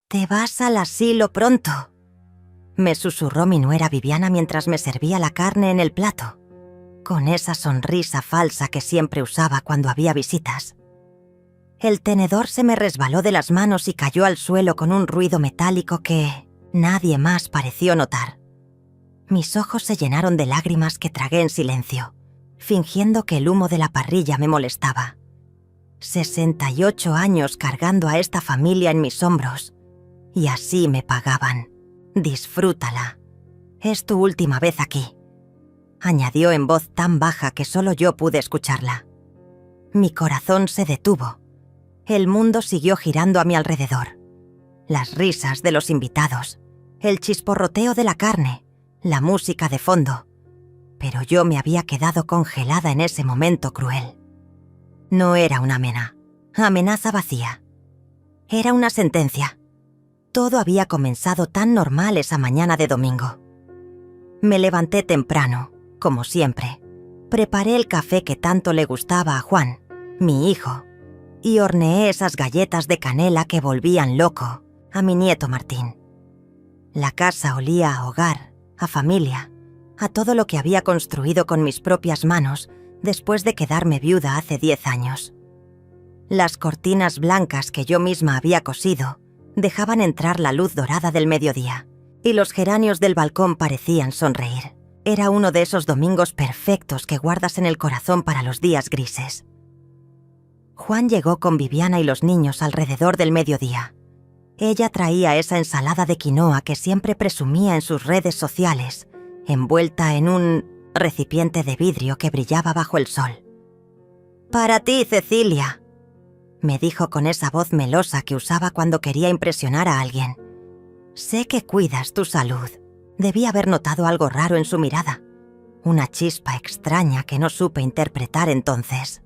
«Te vas al asilo pronto», me susurró mi nuera Viviana mientras me servía la carne en el plato, con esa sonrisa falsa que siempre usaba cuando había visitas. El tenedor se me resbaló de las manos y cayó al suelo con un ruido metálico que nadie más pareció notar. Mis ojos se llenaron de lágrimas que tragué en silencio, fingiendo que el humo de la parrilla me molestaba. 68 años cargando a esta familia en mis hombros, y así me pagaban. «Disfrútala. Es tu última vez aquí», añadió en voz tan baja que solo yo pude escucharla. Mi corazón se detuvo. El mundo siguió girando a mi alrededor. Las risas de los invitados, el chisporroteo de la carne, la música de fondo. Pero yo me había quedado congelada en ese momento cruel. No era una amenaza vacía. Era una sentencia. Todo había comenzado tan normal esa mañana de domingo. Me levanté temprano, como siempre. Preparé el café que tanto le gustaba a Juan, mi hijo, y horneé esas galletas de canela que volvían loco a mi nieto Martín. La casa olía a hogar, a familia, a todo lo que había construido con mis propias manos después de quedarme viuda hace 10 años. Las cortinas blancas que yo misma había cosido dejaban entrar la luz dorada del mediodía, y los geranios del balcón parecían sonreír. Era uno de esos domingos perfectos que guardas en el corazón para los días grises. Juan llegó con Viviana y los niños alrededor del mediodía. Ella traía esa ensalada de quinoa que siempre presumía en sus redes sociales, envuelta en un recipiente de vidrio que brillaba bajo el sol. «Para ti, Cecilia», me dijo con esa voz melosa que usaba cuando quería impresionar a alguien. «Sé que cuidas tu salud». Debí haber notado algo raro en su mirada, una chispa extraña que no supe interpretar entonces.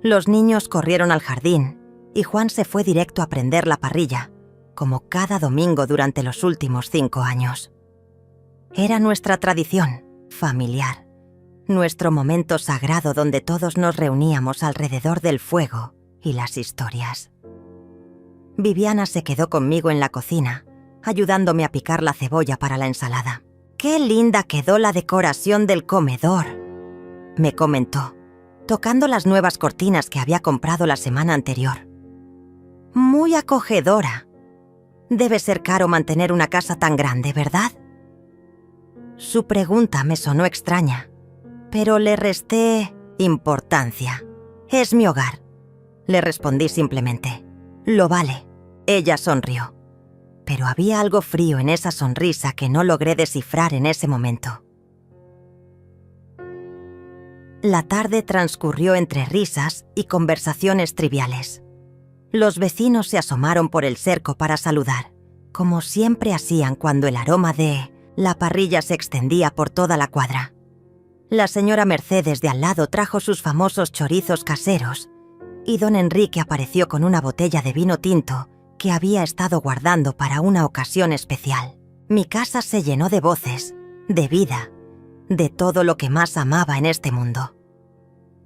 Los niños corrieron al jardín y Juan se fue directo a prender la parrilla, como cada domingo durante los últimos 5 años. Era nuestra tradición, familiar, nuestro momento sagrado donde todos nos reuníamos alrededor del fuego y las historias. Viviana se quedó conmigo en la cocina, ayudándome a picar la cebolla para la ensalada. «Qué linda quedó la decoración del comedor», me comentó, tocando las nuevas cortinas que había comprado la semana anterior. «Muy acogedora. Debe ser caro mantener una casa tan grande, ¿verdad?». Su pregunta me sonó extraña, pero le resté importancia. «Es mi hogar», le respondí simplemente. «Lo vale». Ella sonrió, pero había algo frío en esa sonrisa que no logré descifrar en ese momento. La tarde transcurrió entre risas y conversaciones triviales. Los vecinos se asomaron por el cerco para saludar, como siempre hacían cuando el aroma de la parrilla se extendía por toda la cuadra. La señora Mercedes de al lado trajo sus famosos chorizos caseros y don Enrique apareció con una botella de vino tinto que había estado guardando para una ocasión especial. Mi casa se llenó de voces, de vida, de todo lo que más amaba en este mundo.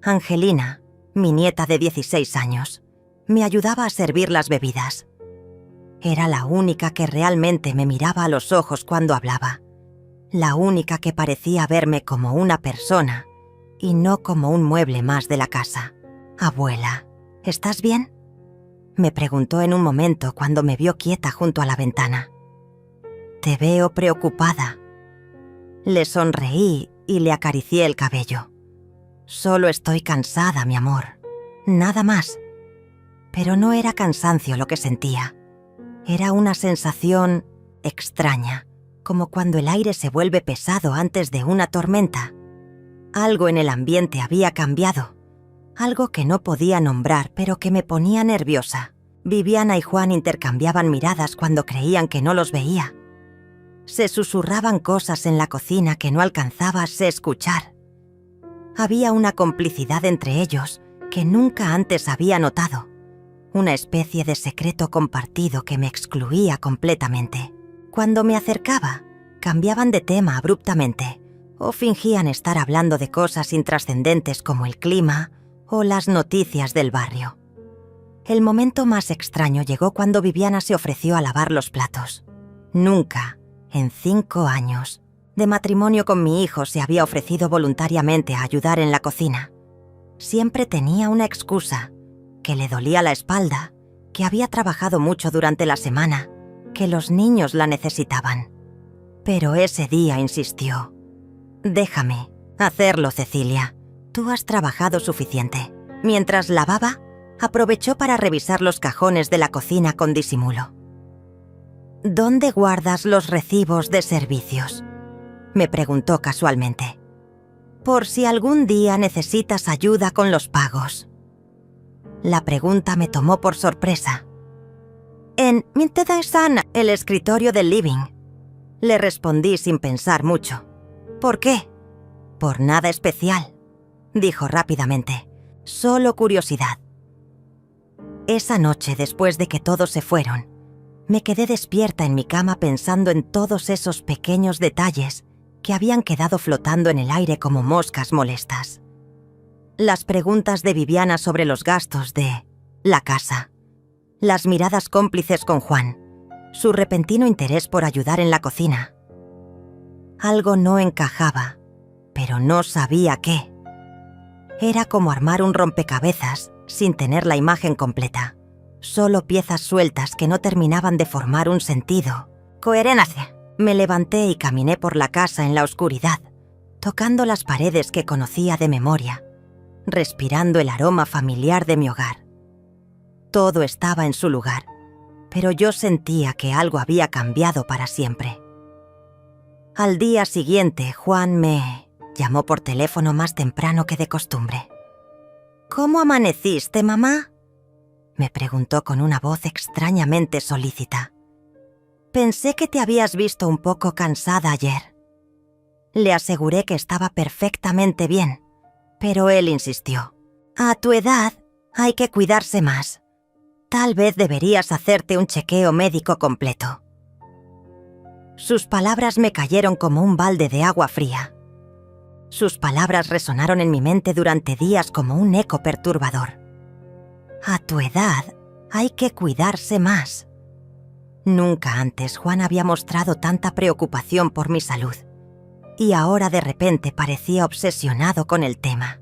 Angelina, mi nieta de 16 años, me ayudaba a servir las bebidas. Era la única que realmente me miraba a los ojos cuando hablaba, la única que parecía verme como una persona y no como un mueble más de la casa. «Abuela, ¿estás bien?», me preguntó en un momento cuando me vio quieta junto a la ventana. «Te veo preocupada». Le sonreí y le acaricié el cabello. «Solo estoy cansada, mi amor. Nada más». Pero no era cansancio lo que sentía. Era una sensación extraña, como cuando el aire se vuelve pesado antes de una tormenta. Algo en el ambiente había cambiado. Algo que no podía nombrar, pero que me ponía nerviosa. Viviana y Juan intercambiaban miradas cuando creían que no los veía. Se susurraban cosas en la cocina que no alcanzaba a escuchar. Había una complicidad entre ellos que nunca antes había notado. Una especie de secreto compartido que me excluía completamente. Cuando me acercaba, cambiaban de tema abruptamente o fingían estar hablando de cosas intrascendentes como el clima o las noticias del barrio. El momento más extraño llegó cuando Viviana se ofreció a lavar los platos. Nunca, en 5 años, de matrimonio con mi hijo, se había ofrecido voluntariamente a ayudar en la cocina. Siempre tenía una excusa, que le dolía la espalda, que había trabajado mucho durante la semana, que los niños la necesitaban. Pero ese día insistió. «Déjame hacerlo, Cecilia. Tú has trabajado suficiente». Mientras lavaba, aprovechó para revisar los cajones de la cocina con disimulo. «¿Dónde guardas los recibos de servicios?», me preguntó casualmente. «Por si algún día necesitas ayuda con los pagos». La pregunta me tomó por sorpresa. «En Mintedaesan, el escritorio del living», le respondí sin pensar mucho. «¿Por qué?». «Por nada especial», dijo rápidamente. «Solo curiosidad». Esa noche, después de que todos se fueron, me quedé despierta en mi cama pensando en todos esos pequeños detalles que habían quedado flotando en el aire como moscas molestas. Las preguntas de Viviana sobre los gastos de la casa, las miradas cómplices con Juan, su repentino interés por ayudar en la cocina. Algo no encajaba, pero no sabía qué. Era como armar un rompecabezas sin tener la imagen completa, solo piezas sueltas que no terminaban de formar un sentido. «Coherencia». Me levanté y caminé por la casa en la oscuridad, tocando las paredes que conocía de memoria, respirando el aroma familiar de mi hogar. Todo estaba en su lugar, pero yo sentía que algo había cambiado para siempre. Al día siguiente, Juan me llamó por teléfono más temprano que de costumbre. «¿Cómo amaneciste, mamá?», me preguntó con una voz extrañamente solícita. «Pensé que te habías visto un poco cansada ayer». Le aseguré que estaba perfectamente bien, pero él insistió. «A tu edad hay que cuidarse más. Tal vez deberías hacerte un chequeo médico completo». Sus palabras me cayeron como un balde de agua fría. Sus palabras resonaron en mi mente durante días como un eco perturbador. «A tu edad hay que cuidarse más». Nunca antes Juan había mostrado tanta preocupación por mi salud, y ahora de repente parecía obsesionado con el tema.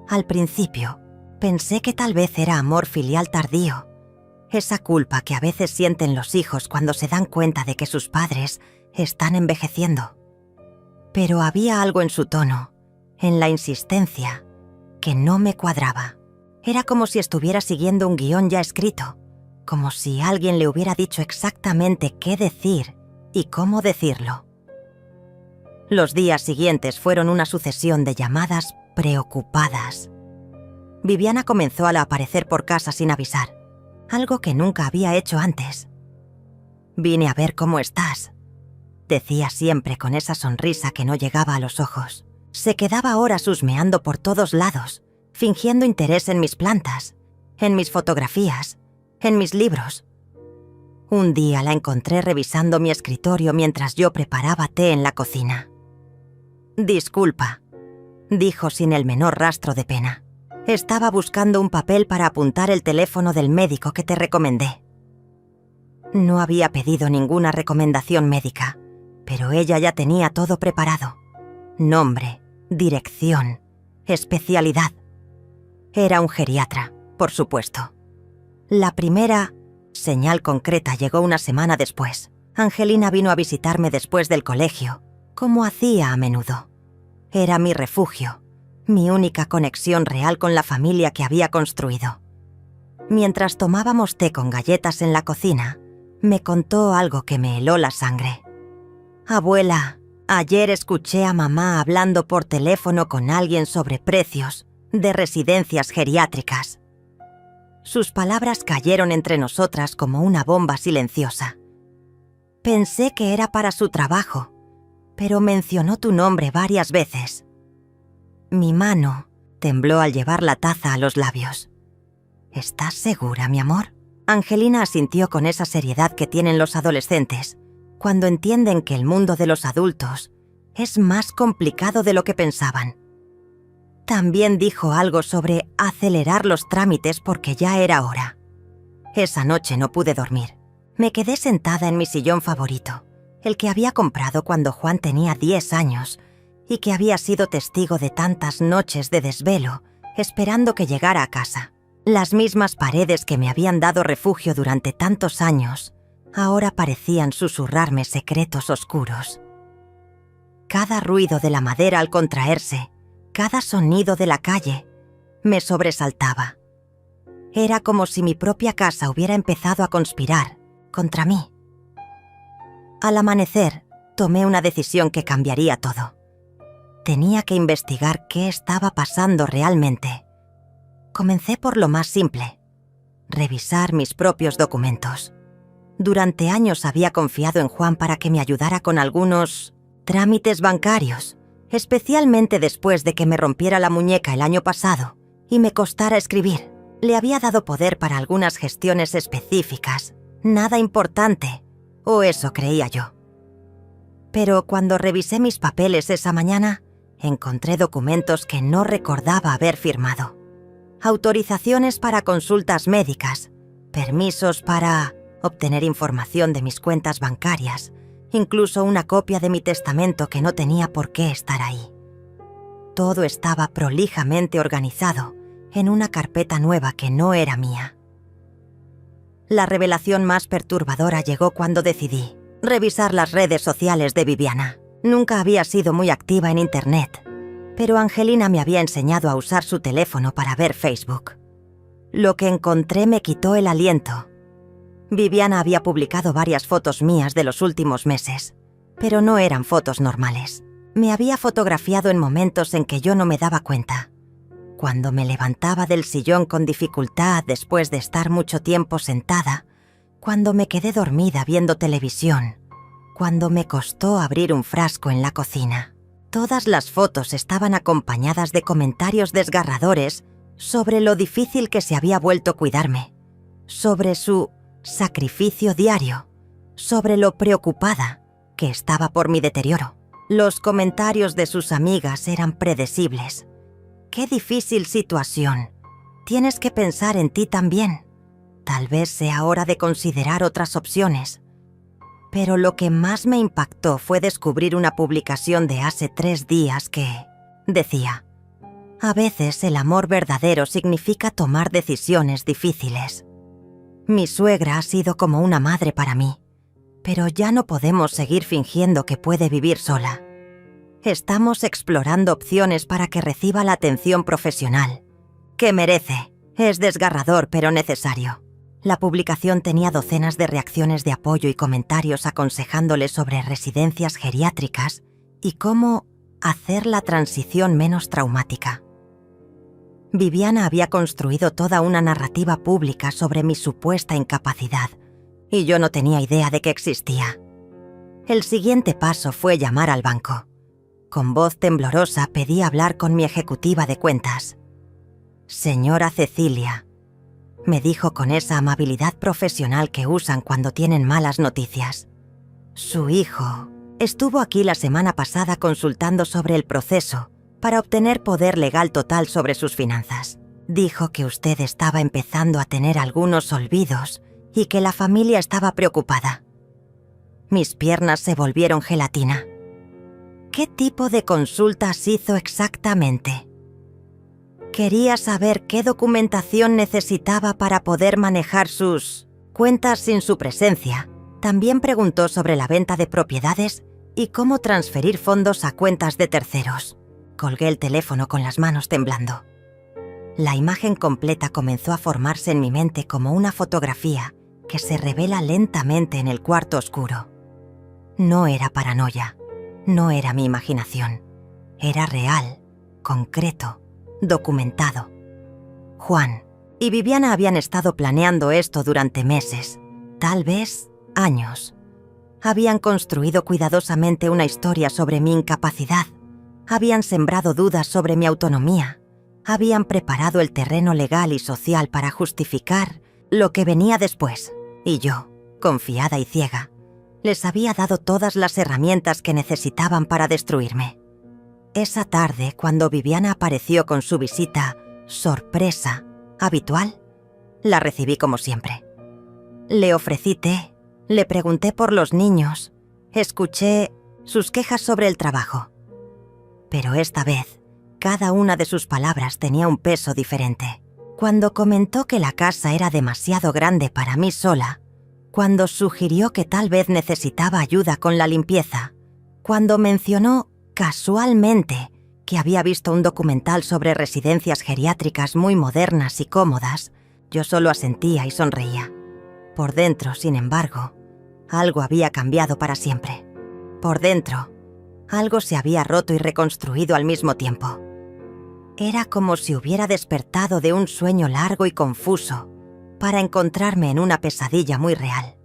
Al principio, pensé que tal vez era amor filial tardío, esa culpa que a veces sienten los hijos cuando se dan cuenta de que sus padres están envejeciendo. Pero había algo en su tono, en la insistencia, que no me cuadraba. Era como si estuviera siguiendo un guión ya escrito, como si alguien le hubiera dicho exactamente qué decir y cómo decirlo. Los días siguientes fueron una sucesión de llamadas preocupadas. Viviana comenzó a aparecer por casa sin avisar, algo que nunca había hecho antes. «Vine a ver cómo estás», decía siempre con esa sonrisa que no llegaba a los ojos. Se quedaba horas husmeando por todos lados, fingiendo interés en mis plantas, en mis fotografías, en mis libros. Un día la encontré revisando mi escritorio mientras yo preparaba té en la cocina. «Disculpa», dijo sin el menor rastro de pena. «Estaba buscando un papel para apuntar el teléfono del médico que te recomendé». No había pedido ninguna recomendación médica, pero ella ya tenía todo preparado. Nombre, dirección, especialidad. Era un geriatra, por supuesto. La primera señal concreta llegó una semana después. Angelina vino a visitarme después del colegio, como hacía a menudo. Era mi refugio, mi única conexión real con la familia que había construido. Mientras tomábamos té con galletas en la cocina, me contó algo que me heló la sangre. «Abuela, ayer escuché a mamá hablando por teléfono con alguien sobre precios de residencias geriátricas». Sus palabras cayeron entre nosotras como una bomba silenciosa. «Pensé que era para su trabajo, pero mencionó tu nombre varias veces». Mi mano tembló al llevar la taza a los labios. «¿Estás segura, mi amor?». Angelina asintió con esa seriedad que tienen los adolescentes cuando entienden que el mundo de los adultos es más complicado de lo que pensaban. También dijo algo sobre acelerar los trámites porque ya era hora. Esa noche no pude dormir. Me quedé sentada en mi sillón favorito, el que había comprado cuando Juan tenía 10 años y que había sido testigo de tantas noches de desvelo, esperando que llegara a casa. Las mismas paredes que me habían dado refugio durante tantos años, ahora parecían susurrarme secretos oscuros. Cada ruido de la madera al contraerse, cada sonido de la calle, me sobresaltaba. Era como si mi propia casa hubiera empezado a conspirar contra mí. Al amanecer, tomé una decisión que cambiaría todo. Tenía que investigar qué estaba pasando realmente. Comencé por lo más simple: revisar mis propios documentos. Durante años había confiado en Juan para que me ayudara con algunos trámites bancarios, especialmente después de que me rompiera la muñeca el año pasado y me costara escribir. Le había dado poder para algunas gestiones específicas, nada importante, o eso creía yo. Pero cuando revisé mis papeles esa mañana, encontré documentos que no recordaba haber firmado. Autorizaciones para consultas médicas, permisos para obtener información de mis cuentas bancarias, incluso una copia de mi testamento que no tenía por qué estar ahí. Todo estaba prolijamente organizado en una carpeta nueva que no era mía. La revelación más perturbadora llegó cuando decidí revisar las redes sociales de Viviana. Nunca había sido muy activa en Internet, pero Angelina me había enseñado a usar su teléfono para ver Facebook. Lo que encontré me quitó el aliento. Viviana había publicado varias fotos mías de los últimos meses, pero no eran fotos normales. Me había fotografiado en momentos en que yo no me daba cuenta. Cuando me levantaba del sillón con dificultad después de estar mucho tiempo sentada, cuando me quedé dormida viendo televisión, cuando me costó abrir un frasco en la cocina. Todas las fotos estaban acompañadas de comentarios desgarradores sobre lo difícil que se había vuelto cuidarme, sobre su sacrificio diario, sobre lo preocupada que estaba por mi deterioro. Los comentarios de sus amigas eran predecibles. ¡Qué difícil situación! Tienes que pensar en ti también. Tal vez sea hora de considerar otras opciones. Pero lo que más me impactó fue descubrir una publicación de hace 3 días que decía: a veces el amor verdadero significa tomar decisiones difíciles. Mi suegra ha sido como una madre para mí, pero ya no podemos seguir fingiendo que puede vivir sola. Estamos explorando opciones para que reciba la atención profesional que merece. Es desgarrador, pero necesario. La publicación tenía docenas de reacciones de apoyo y comentarios aconsejándole sobre residencias geriátricas y cómo hacer la transición menos traumática. Viviana había construido toda una narrativa pública sobre mi supuesta incapacidad, y yo no tenía idea de que existía. El siguiente paso fue llamar al banco. Con voz temblorosa pedí hablar con mi ejecutiva de cuentas. «Señora Cecilia», me dijo con esa amabilidad profesional que usan cuando tienen malas noticias. «Su hijo estuvo aquí la semana pasada consultando sobre el proceso para obtener poder legal total sobre sus finanzas. Dijo que usted estaba empezando a tener algunos olvidos y que la familia estaba preocupada». Mis piernas se volvieron gelatina. ¿Qué tipo de consultas hizo exactamente? Quería saber qué documentación necesitaba para poder manejar sus cuentas sin su presencia. También preguntó sobre la venta de propiedades y cómo transferir fondos a cuentas de terceros. Colgué el teléfono con las manos temblando. La imagen completa comenzó a formarse en mi mente como una fotografía que se revela lentamente en el cuarto oscuro. No era paranoia. No era mi imaginación. Era real, concreto, documentado. Juan y Viviana habían estado planeando esto durante meses, tal vez años. Habían construido cuidadosamente una historia sobre mi incapacidad. Habían sembrado dudas sobre mi autonomía. Habían preparado el terreno legal y social para justificar lo que venía después. Y yo, confiada y ciega, les había dado todas las herramientas que necesitaban para destruirme. Esa tarde, cuando Viviana apareció con su visita sorpresa habitual, la recibí como siempre. Le ofrecí té, le pregunté por los niños, escuché sus quejas sobre el trabajo. Pero esta vez, cada una de sus palabras tenía un peso diferente. Cuando comentó que la casa era demasiado grande para mí sola, cuando sugirió que tal vez necesitaba ayuda con la limpieza, cuando mencionó casualmente que había visto un documental sobre residencias geriátricas muy modernas y cómodas, yo solo asentía y sonreía. Por dentro, sin embargo, algo había cambiado para siempre. Por dentro, algo se había roto y reconstruido al mismo tiempo. Era como si hubiera despertado de un sueño largo y confuso para encontrarme en una pesadilla muy real.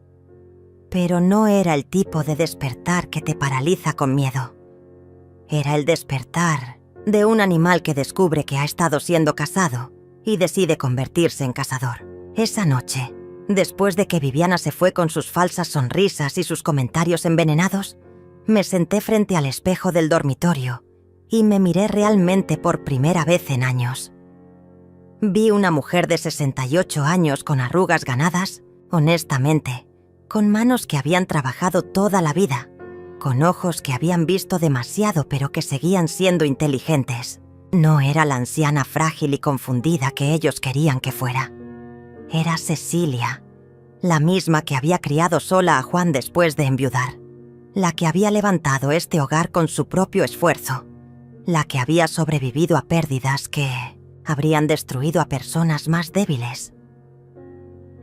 Pero no era el tipo de despertar que te paraliza con miedo. Era el despertar de un animal que descubre que ha estado siendo cazado y decide convertirse en cazador. Esa noche, después de que Viviana se fue con sus falsas sonrisas y sus comentarios envenenados, me senté frente al espejo del dormitorio y me miré realmente por primera vez en años. Vi una mujer de 68 años con arrugas ganadas, honestamente, con manos que habían trabajado toda la vida, con ojos que habían visto demasiado pero que seguían siendo inteligentes. No era la anciana frágil y confundida que ellos querían que fuera. Era Cecilia, la misma que había criado sola a Juan después de enviudar, la que había levantado este hogar con su propio esfuerzo, la que había sobrevivido a pérdidas que habrían destruido a personas más débiles.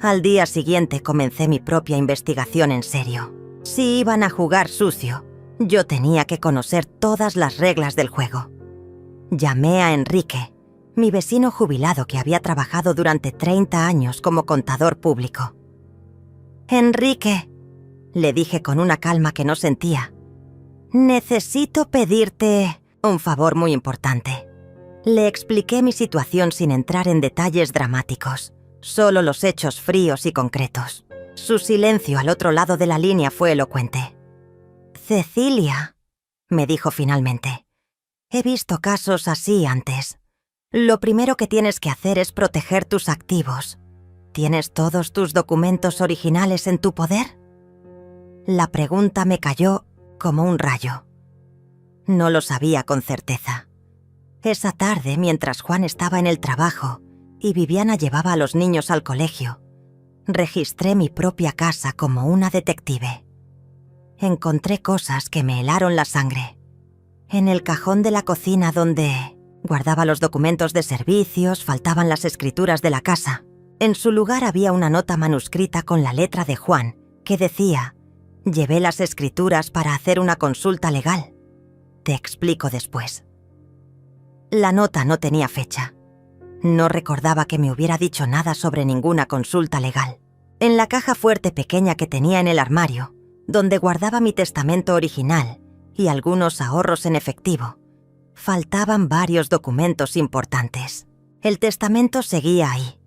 Al día siguiente comencé mi propia investigación en serio. Si iban a jugar sucio, yo tenía que conocer todas las reglas del juego. Llamé a Enrique, mi vecino jubilado que había trabajado durante 30 años como contador público. «Enrique», le dije con una calma que no sentía, «necesito pedirte un favor muy importante». Le expliqué mi situación sin entrar en detalles dramáticos, solo los hechos fríos y concretos. Su silencio al otro lado de la línea fue elocuente. «Cecilia», me dijo finalmente, «he visto casos así antes. Lo primero que tienes que hacer es proteger tus activos. ¿Tienes todos tus documentos originales en tu poder?». La pregunta me cayó como un rayo. No lo sabía con certeza. Esa tarde, mientras Juan estaba en el trabajo y Viviana llevaba a los niños al colegio, registré mi propia casa como una detective. Encontré cosas que me helaron la sangre. En el cajón de la cocina donde guardaba los documentos de servicios, faltaban las escrituras de la casa. En su lugar había una nota manuscrita con la letra de Juan que decía: «Llevé las escrituras para hacer una consulta legal. Te explico después». La nota no tenía fecha. No recordaba que me hubiera dicho nada sobre ninguna consulta legal. En la caja fuerte pequeña que tenía en el armario, donde guardaba mi testamento original y algunos ahorros en efectivo, faltaban varios documentos importantes. El testamento seguía ahí,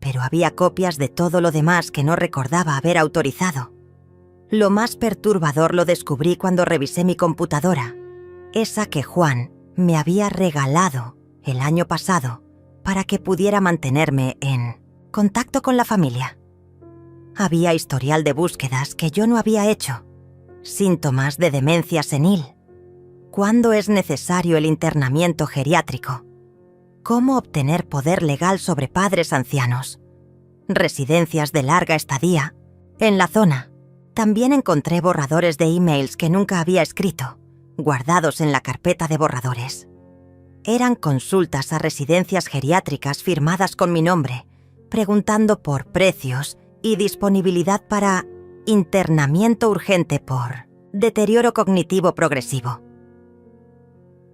pero había copias de todo lo demás que no recordaba haber autorizado. Lo más perturbador lo descubrí cuando revisé mi computadora, esa que Juan me había regalado el año pasado para que pudiera mantenerme en contacto con la familia. Había historial de búsquedas que yo no había hecho, síntomas de demencia senil, cuándo es necesario el internamiento geriátrico, cómo obtener poder legal sobre padres ancianos, residencias de larga estadía. En la zona también encontré borradores de emails que nunca había escrito, guardados en la carpeta de borradores. Eran consultas a residencias geriátricas firmadas con mi nombre, preguntando por precios y disponibilidad para internamiento urgente por deterioro cognitivo progresivo.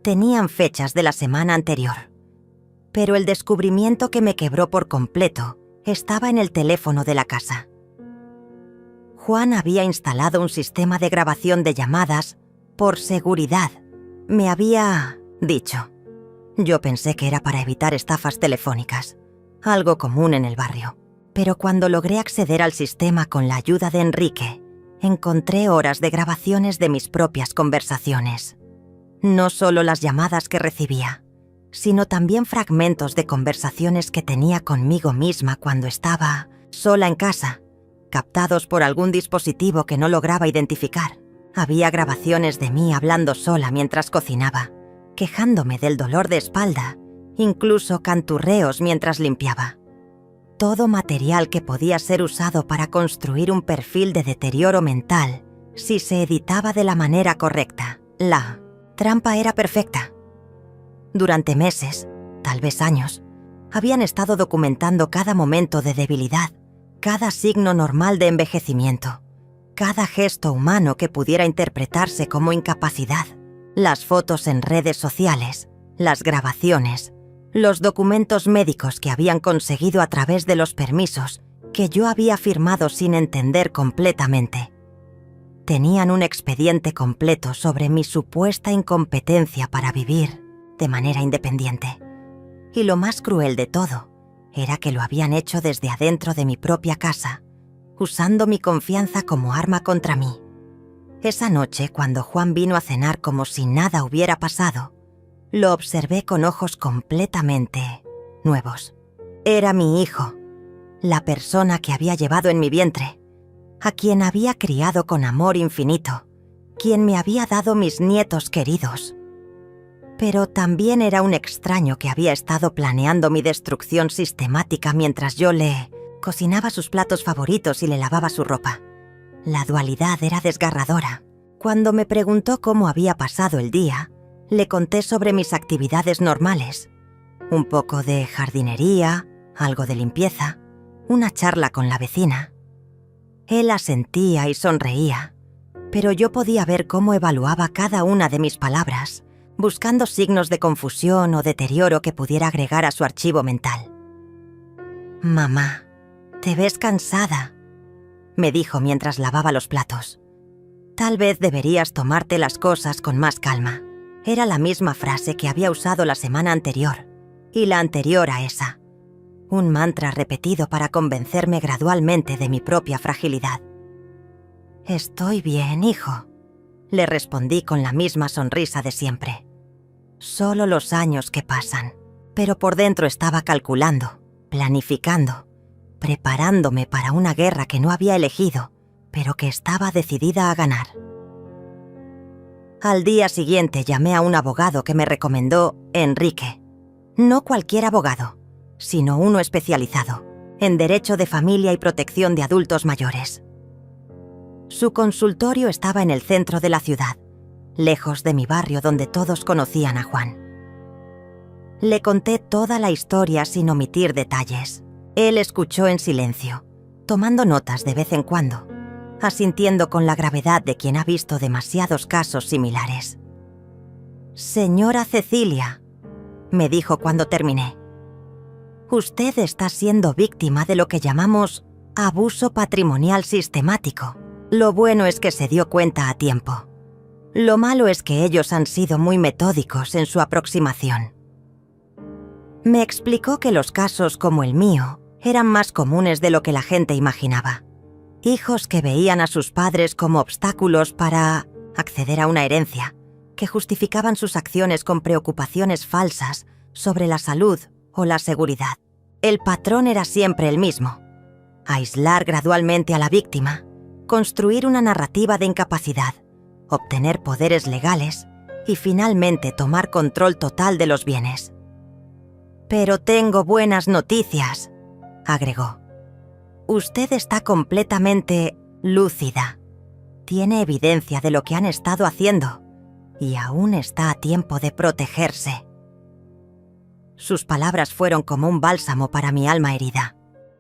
Tenían fechas de la semana anterior, pero el descubrimiento que me quebró por completo estaba en el teléfono de la casa. Juan había instalado un sistema de grabación de llamadas por seguridad, me había dicho. Yo pensé que era para evitar estafas telefónicas, algo común en el barrio. Pero cuando logré acceder al sistema con la ayuda de Enrique, encontré horas de grabaciones de mis propias conversaciones. No solo las llamadas que recibía, sino también fragmentos de conversaciones que tenía conmigo misma cuando estaba sola en casa, captados por algún dispositivo que no lograba identificar. Había grabaciones de mí hablando sola mientras cocinaba, quejándome del dolor de espalda, incluso canturreos mientras limpiaba. Todo material que podía ser usado para construir un perfil de deterioro mental si se editaba de la manera correcta. La trampa era perfecta. Durante meses, tal vez años, habían estado documentando cada momento de debilidad, cada signo normal de envejecimiento, cada gesto humano que pudiera interpretarse como incapacidad. Las fotos en redes sociales, las grabaciones, los documentos médicos que habían conseguido a través de los permisos que yo había firmado sin entender completamente. Tenían un expediente completo sobre mi supuesta incompetencia para vivir de manera independiente. Y lo más cruel de todo era que lo habían hecho desde adentro de mi propia casa, usando mi confianza como arma contra mí. Esa noche, cuando Juan vino a cenar como si nada hubiera pasado, lo observé con ojos completamente nuevos. Era mi hijo, la persona que había llevado en mi vientre, a quien había criado con amor infinito, quien me había dado mis nietos queridos. Pero también era un extraño que había estado planeando mi destrucción sistemática mientras yo le cocinaba sus platos favoritos y le lavaba su ropa. La dualidad era desgarradora. Cuando me preguntó cómo había pasado el día, le conté sobre mis actividades normales. Un poco de jardinería, algo de limpieza, una charla con la vecina. Él asentía y sonreía, pero yo podía ver cómo evaluaba cada una de mis palabras, buscando signos de confusión o deterioro que pudiera agregar a su archivo mental. «Mamá, te ves cansada», me dijo mientras lavaba los platos. «Tal vez deberías tomarte las cosas con más calma». Era la misma frase que había usado la semana anterior, y la anterior a esa. Un mantra repetido para convencerme gradualmente de mi propia fragilidad. «Estoy bien, hijo», le respondí con la misma sonrisa de siempre. Solo los años que pasan, pero por dentro estaba calculando, planificando, preparándome para una guerra que no había elegido, pero que estaba decidida a ganar. Al día siguiente llamé a un abogado que me recomendó Enrique. No cualquier abogado, sino uno especializado en derecho de familia y protección de adultos mayores. Su consultorio estaba en el centro de la ciudad, lejos de mi barrio donde todos conocían a Juan. Le conté toda la historia sin omitir detalles. Él escuchó en silencio, tomando notas de vez en cuando, asintiendo con la gravedad de quien ha visto demasiados casos similares. «Señora Cecilia», me dijo cuando terminé, «usted está siendo víctima de lo que llamamos abuso patrimonial sistemático. Lo bueno es que se dio cuenta a tiempo. Lo malo es que ellos han sido muy metódicos en su aproximación». Me explicó que los casos como el mío eran más comunes de lo que la gente imaginaba. Hijos que veían a sus padres como obstáculos para acceder a una herencia, que justificaban sus acciones con preocupaciones falsas sobre la salud o la seguridad. El patrón era siempre el mismo: aislar gradualmente a la víctima, construir una narrativa de incapacidad, obtener poderes legales y finalmente tomar control total de los bienes. «Pero tengo buenas noticias», agregó. «Usted está completamente lúcida. Tiene evidencia de lo que han estado haciendo y aún está a tiempo de protegerse». Sus palabras fueron como un bálsamo para mi alma herida.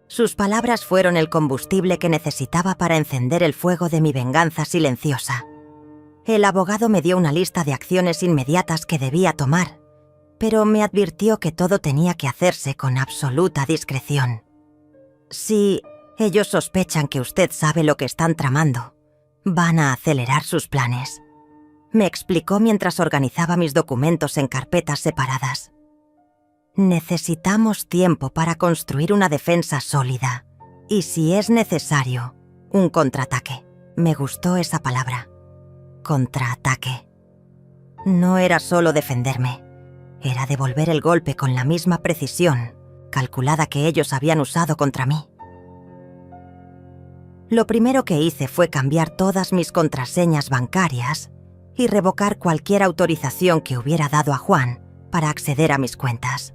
Sus palabras fueron el combustible que necesitaba para encender el fuego de mi venganza silenciosa. El abogado me dio una lista de acciones inmediatas que debía tomar, pero me advirtió que todo tenía que hacerse con absoluta discreción. «Si ellos sospechan que usted sabe lo que están tramando, van a acelerar sus planes», me explicó mientras organizaba mis documentos en carpetas separadas. «Necesitamos tiempo para construir una defensa sólida y, si es necesario, un contraataque». Me gustó esa palabra. Contraataque. No era solo defenderme, era devolver el golpe con la misma precisión calculada que ellos habían usado contra mí. Lo primero que hice fue cambiar todas mis contraseñas bancarias y revocar cualquier autorización que hubiera dado a Juan para acceder a mis cuentas.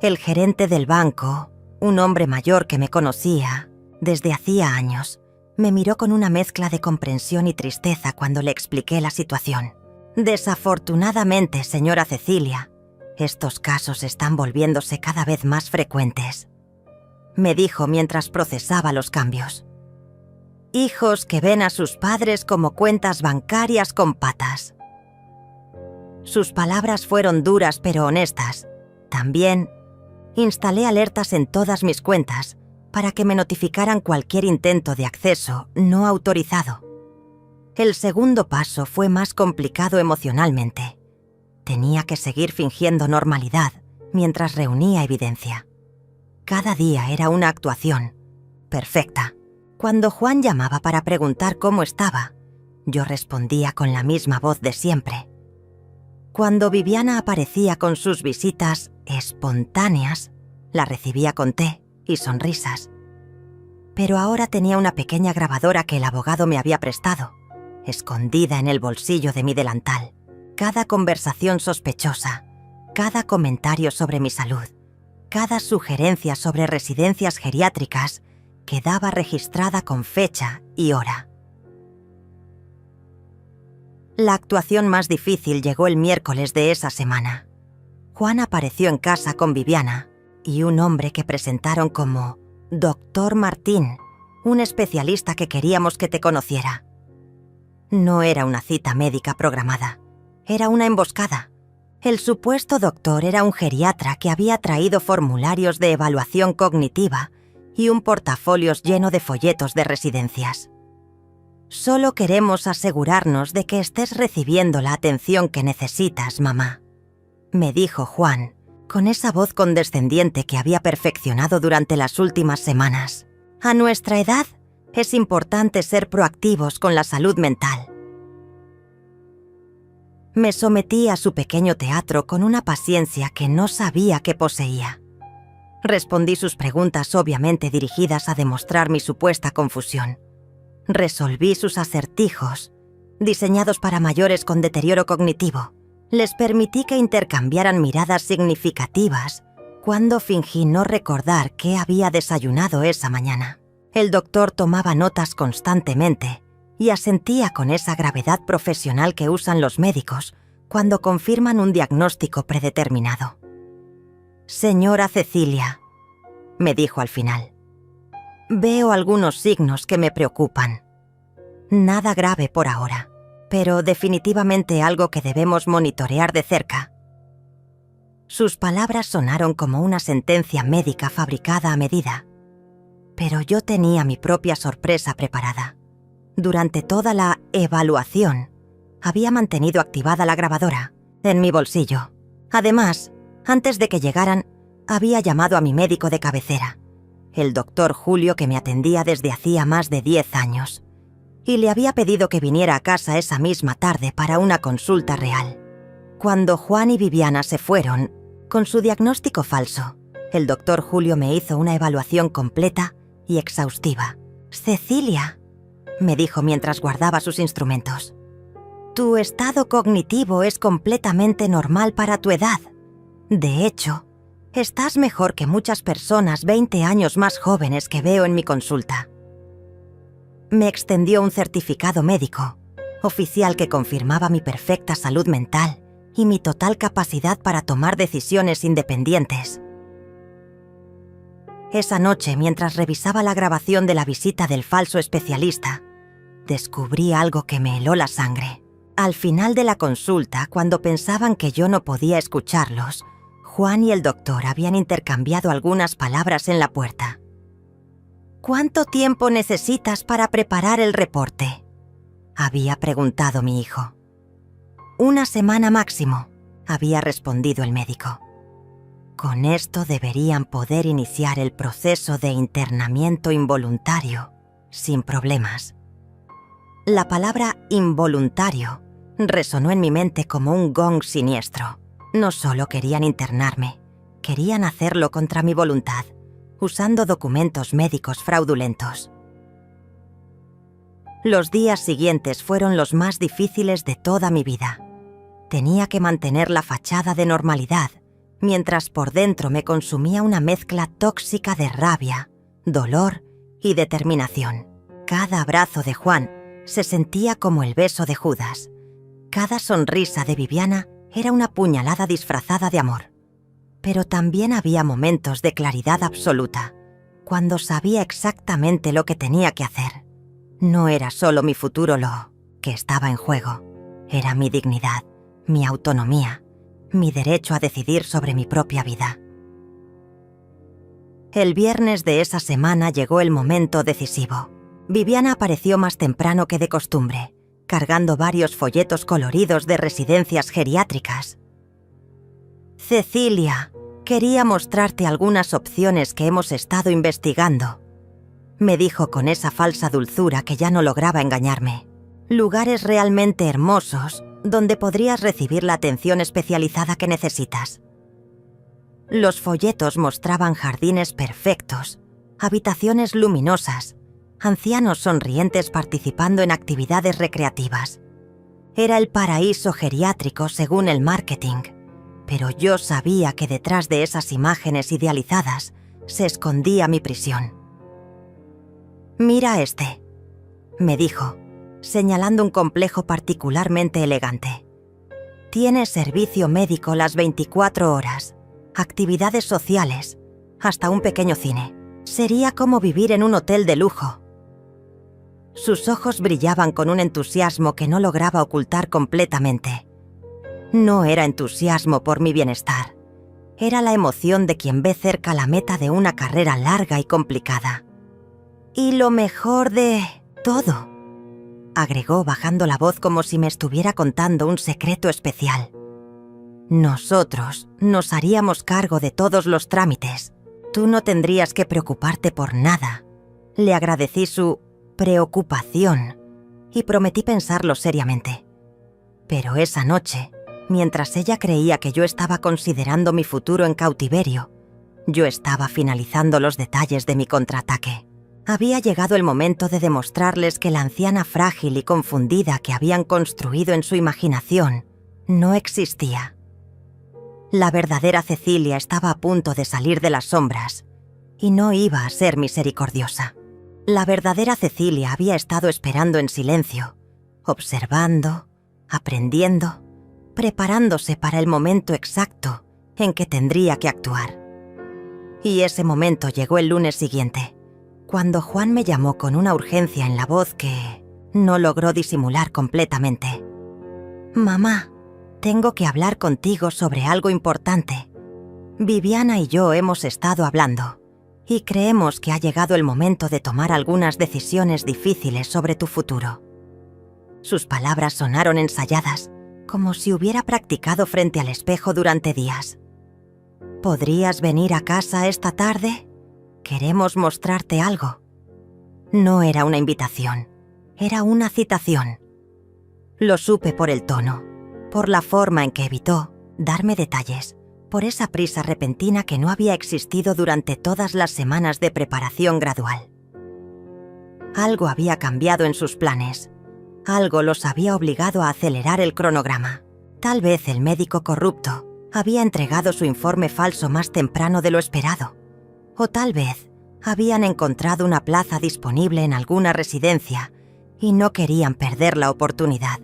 El gerente del banco, un hombre mayor que me conocía desde hacía años, me miró con una mezcla de comprensión y tristeza cuando le expliqué la situación. Desafortunadamente, señora Cecilia, estos casos están volviéndose cada vez más frecuentes, me dijo mientras procesaba los cambios. Hijos que ven a sus padres como cuentas bancarias con patas. Sus palabras fueron duras pero honestas. También instalé alertas en todas mis cuentas para que me notificaran cualquier intento de acceso no autorizado. El segundo paso fue más complicado emocionalmente. Tenía que seguir fingiendo normalidad mientras reunía evidencia. Cada día era una actuación perfecta. Cuando Juan llamaba para preguntar cómo estaba, yo respondía con la misma voz de siempre. Cuando Viviana aparecía con sus visitas espontáneas, la recibía con té y sonrisas. Pero ahora tenía una pequeña grabadora que el abogado me había prestado, escondida en el bolsillo de mi delantal. Cada conversación sospechosa, cada comentario sobre mi salud, cada sugerencia sobre residencias geriátricas quedaba registrada con fecha y hora. La actuación más difícil llegó el miércoles de esa semana. Juan apareció en casa con Viviana y un hombre que presentaron como Dr. Martín, un especialista que queríamos que te conociera. No era una cita médica programada, era una emboscada. El supuesto doctor era un geriatra que había traído formularios de evaluación cognitiva y un portafolios lleno de folletos de residencias. Solo queremos asegurarnos de que estés recibiendo la atención que necesitas, mamá, me dijo Juan, con esa voz condescendiente que había perfeccionado durante las últimas semanas. A nuestra edad, es importante ser proactivos con la salud mental. Me sometí a su pequeño teatro con una paciencia que no sabía que poseía. Respondí sus preguntas obviamente dirigidas a demostrar mi supuesta confusión. Resolví sus acertijos, diseñados para mayores con deterioro cognitivo. Les permití que intercambiaran miradas significativas cuando fingí no recordar qué había desayunado esa mañana. El doctor tomaba notas constantemente y asentía con esa gravedad profesional que usan los médicos cuando confirman un diagnóstico predeterminado. Señora Cecilia, me dijo al final, veo algunos signos que me preocupan. Nada grave por ahora, pero definitivamente algo que debemos monitorear de cerca. Sus palabras sonaron como una sentencia médica fabricada a medida, pero yo tenía mi propia sorpresa preparada. Durante toda la evaluación, había mantenido activada la grabadora en mi bolsillo. Además, antes de que llegaran, había llamado a mi médico de cabecera, el doctor Julio, que me atendía desde hacía más de 10 años, y le había pedido que viniera a casa esa misma tarde para una consulta real. Cuando Juan y Viviana se fueron, con su diagnóstico falso, el doctor Julio me hizo una evaluación completa y exhaustiva. Cecilia, me dijo mientras guardaba sus instrumentos, tu estado cognitivo es completamente normal para tu edad. De hecho, estás mejor que muchas personas 20 años más jóvenes que veo en mi consulta. Me extendió un certificado médico, oficial, que confirmaba mi perfecta salud mental y mi total capacidad para tomar decisiones independientes. Esa noche, mientras revisaba la grabación de la visita del falso especialista, descubrí algo que me heló la sangre. Al final de la consulta, cuando pensaban que yo no podía escucharlos, Juan y el doctor habían intercambiado algunas palabras en la puerta. ¿Cuánto tiempo necesitas para preparar el reporte?, había preguntado mi hijo. 1 semana máximo, había respondido el médico. Con esto deberían poder iniciar el proceso de internamiento involuntario sin problemas. La palabra involuntario Resonó en mi mente como un gong siniestro. No solo querían internarme, querían hacerlo contra mi voluntad, usando documentos médicos fraudulentos. Los días siguientes fueron los más difíciles de toda mi vida. Tenía que mantener la fachada de normalidad, mientras por dentro me consumía una mezcla tóxica de rabia, dolor y determinación. Cada abrazo de Juan se sentía como el beso de Judas. Cada sonrisa de Viviana era una puñalada disfrazada de amor. Pero también había momentos de claridad absoluta, cuando sabía exactamente lo que tenía que hacer. No era solo mi futuro lo que estaba en juego, era mi dignidad, mi autonomía, mi derecho a decidir sobre mi propia vida. El viernes de esa semana llegó el momento decisivo. Viviana apareció más temprano que de costumbre, cargando varios folletos coloridos de residencias geriátricas. «Cecilia, quería mostrarte algunas opciones que hemos estado investigando», me dijo con esa falsa dulzura que ya no lograba engañarme. «Lugares realmente hermosos donde podrías recibir la atención especializada que necesitas». Los folletos mostraban jardines perfectos, habitaciones luminosas, ancianos sonrientes participando en actividades recreativas. Era el paraíso geriátrico según el marketing, pero yo sabía que detrás de esas imágenes idealizadas se escondía mi prisión. «Mira este», me dijo, señalando un complejo particularmente elegante. «Tiene servicio médico las 24 horas, actividades sociales, hasta un pequeño cine. Sería como vivir en un hotel de lujo». Sus ojos brillaban con un entusiasmo que no lograba ocultar completamente. No era entusiasmo por mi bienestar. Era la emoción de quien ve cerca la meta de una carrera larga y complicada. «Y lo mejor de todo», agregó bajando la voz como si me estuviera contando un secreto especial. «Nosotros nos haríamos cargo de todos los trámites. Tú no tendrías que preocuparte por nada». Le agradecí su preocupación y prometí pensarlo seriamente. Pero esa noche, mientras ella creía que yo estaba considerando mi futuro en cautiverio, yo estaba finalizando los detalles de mi contraataque. Había llegado el momento de demostrarles que la anciana frágil y confundida que habían construido en su imaginación no existía. La verdadera Cecilia estaba a punto de salir de las sombras y no iba a ser misericordiosa. La verdadera Cecilia había estado esperando en silencio, observando, aprendiendo, preparándose para el momento exacto en que tendría que actuar. Y ese momento llegó el lunes siguiente, cuando Juan me llamó con una urgencia en la voz que no logró disimular completamente. «Mamá, tengo que hablar contigo sobre algo importante. Viviana y yo hemos estado hablando y creemos que ha llegado el momento de tomar algunas decisiones difíciles sobre tu futuro». Sus palabras sonaron ensayadas, como si hubiera practicado frente al espejo durante días. «¿Podrías venir a casa esta tarde? Queremos mostrarte algo». No era una invitación, era una citación. Lo supe por el tono, por la forma en que evitó darme detalles, por esa prisa repentina que no había existido durante todas las semanas de preparación gradual. Algo había cambiado en sus planes. Algo los había obligado a acelerar el cronograma. Tal vez el médico corrupto había entregado su informe falso más temprano de lo esperado. O tal vez habían encontrado una plaza disponible en alguna residencia y no querían perder la oportunidad.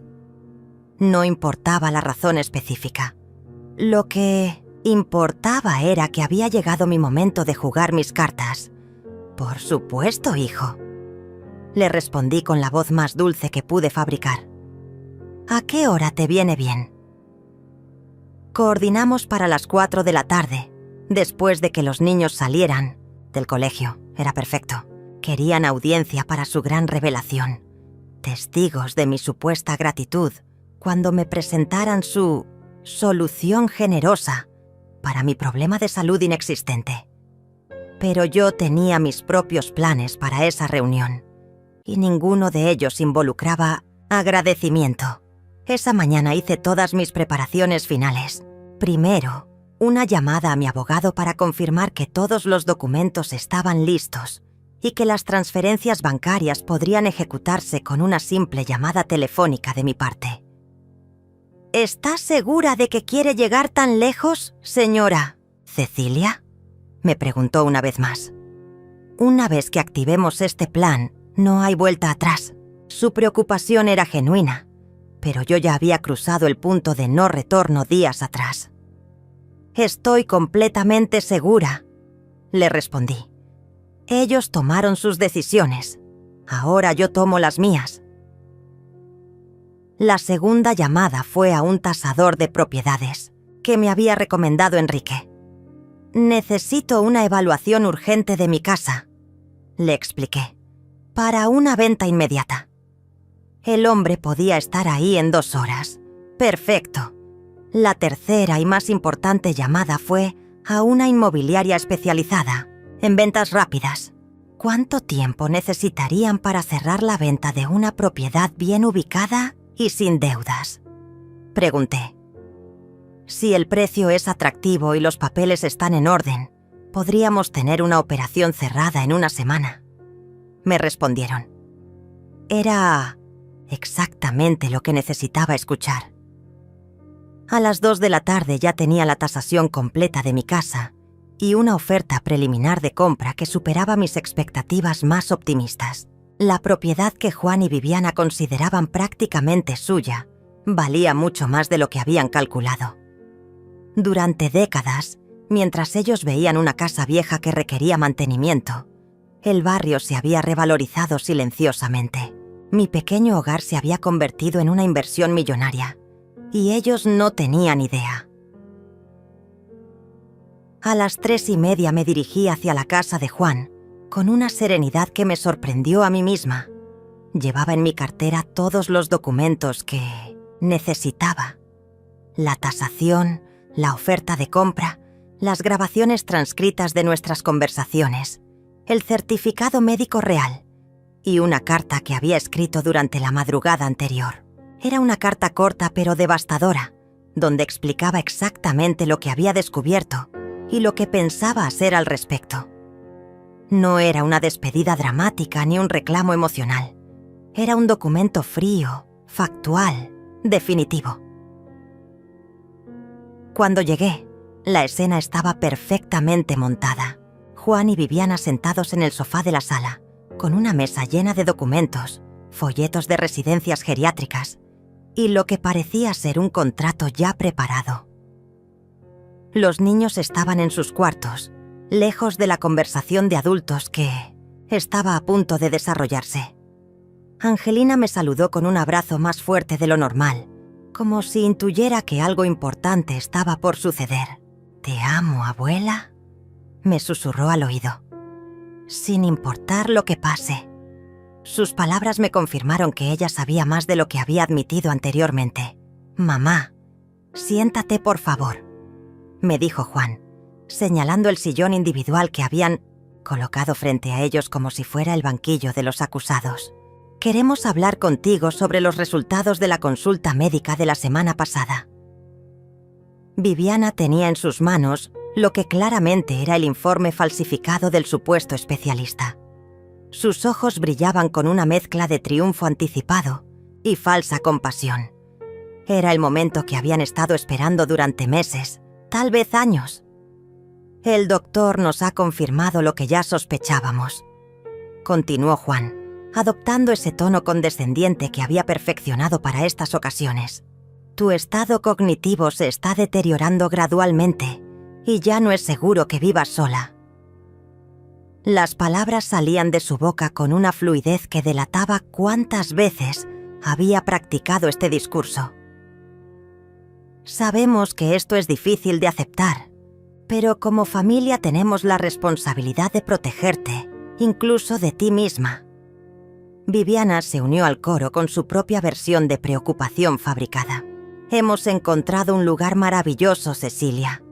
No importaba la razón específica. Lo que importaba era que había llegado mi momento de jugar mis cartas. «Por supuesto, hijo», le respondí con la voz más dulce que pude fabricar. «¿A qué hora te viene bien?» Coordinamos para las 4 de la tarde, después de que los niños salieran del colegio. Era perfecto. Querían audiencia para su gran revelación. Testigos de mi supuesta gratitud cuando me presentaran su solución generosa para mi problema de salud inexistente. Pero yo tenía mis propios planes para esa reunión, y ninguno de ellos involucraba agradecimiento. Esa mañana hice todas mis preparaciones finales. Primero, una llamada a mi abogado para confirmar que todos los documentos estaban listos y que las transferencias bancarias podrían ejecutarse con una simple llamada telefónica de mi parte. ¿Está segura de que quiere llegar tan lejos, señora Cecilia?, me preguntó una vez más. Una vez que activemos este plan, no hay vuelta atrás. Su preocupación era genuina, pero yo ya había cruzado el punto de no retorno días atrás. Estoy completamente segura, le respondí. Ellos tomaron sus decisiones. Ahora yo tomo las mías. La segunda llamada fue a un tasador de propiedades que me había recomendado Enrique. Necesito una evaluación urgente de mi casa, le expliqué, para una venta inmediata. El hombre podía estar ahí en 2 horas. Perfecto. La tercera y más importante llamada fue a una inmobiliaria especializada en ventas rápidas. ¿Cuánto tiempo necesitarían para cerrar la venta de una propiedad bien ubicada y sin deudas?, pregunté. Si el precio es atractivo y los papeles están en orden, podríamos tener una operación cerrada en 1 semana, me respondieron. Era exactamente lo que necesitaba escuchar. A las 2 de la tarde ya tenía la tasación completa de mi casa y una oferta preliminar de compra que superaba mis expectativas más optimistas. La propiedad que Juan y Viviana consideraban prácticamente suya valía mucho más de lo que habían calculado. Durante décadas, mientras ellos veían una casa vieja que requería mantenimiento, el barrio se había revalorizado silenciosamente. Mi pequeño hogar se había convertido en una inversión millonaria, y ellos no tenían idea. A las 3:30 me dirigí hacia la casa de Juan, con una serenidad que me sorprendió a mí misma. Llevaba en mi cartera todos los documentos que necesitaba: la tasación, la oferta de compra, las grabaciones transcritas de nuestras conversaciones, el certificado médico real y una carta que había escrito durante la madrugada anterior. Era una carta corta pero devastadora, donde explicaba exactamente lo que había descubierto y lo que pensaba hacer al respecto. No era una despedida dramática ni un reclamo emocional. Era un documento frío, factual, definitivo. Cuando llegué, la escena estaba perfectamente montada. Juan y Viviana sentados en el sofá de la sala, con una mesa llena de documentos, folletos de residencias geriátricas y lo que parecía ser un contrato ya preparado. Los niños estaban en sus cuartos, lejos de la conversación de adultos que estaba a punto de desarrollarse. Angelina me saludó con un abrazo más fuerte de lo normal, como si intuyera que algo importante estaba por suceder. «Te amo, abuela», me susurró al oído. Sin importar lo que pase. Sus palabras me confirmaron que ella sabía más de lo que había admitido anteriormente. «Mamá, siéntate por favor», me dijo Juan, señalando el sillón individual que habían colocado frente a ellos como si fuera el banquillo de los acusados. «Queremos hablar contigo sobre los resultados de la consulta médica de la semana pasada». Viviana tenía en sus manos lo que claramente era el informe falsificado del supuesto especialista. Sus ojos brillaban con una mezcla de triunfo anticipado y falsa compasión. Era el momento que habían estado esperando durante meses, tal vez años. «El doctor nos ha confirmado lo que ya sospechábamos», continuó Juan, adoptando ese tono condescendiente que había perfeccionado para estas ocasiones. «Tu estado cognitivo se está deteriorando gradualmente y ya no es seguro que vivas sola». Las palabras salían de su boca con una fluidez que delataba cuántas veces había practicado este discurso. «Sabemos que esto es difícil de aceptar, pero como familia tenemos la responsabilidad de protegerte, incluso de ti misma». Viviana se unió al coro con su propia versión de preocupación fabricada. «Hemos encontrado un lugar maravilloso, Cecilia.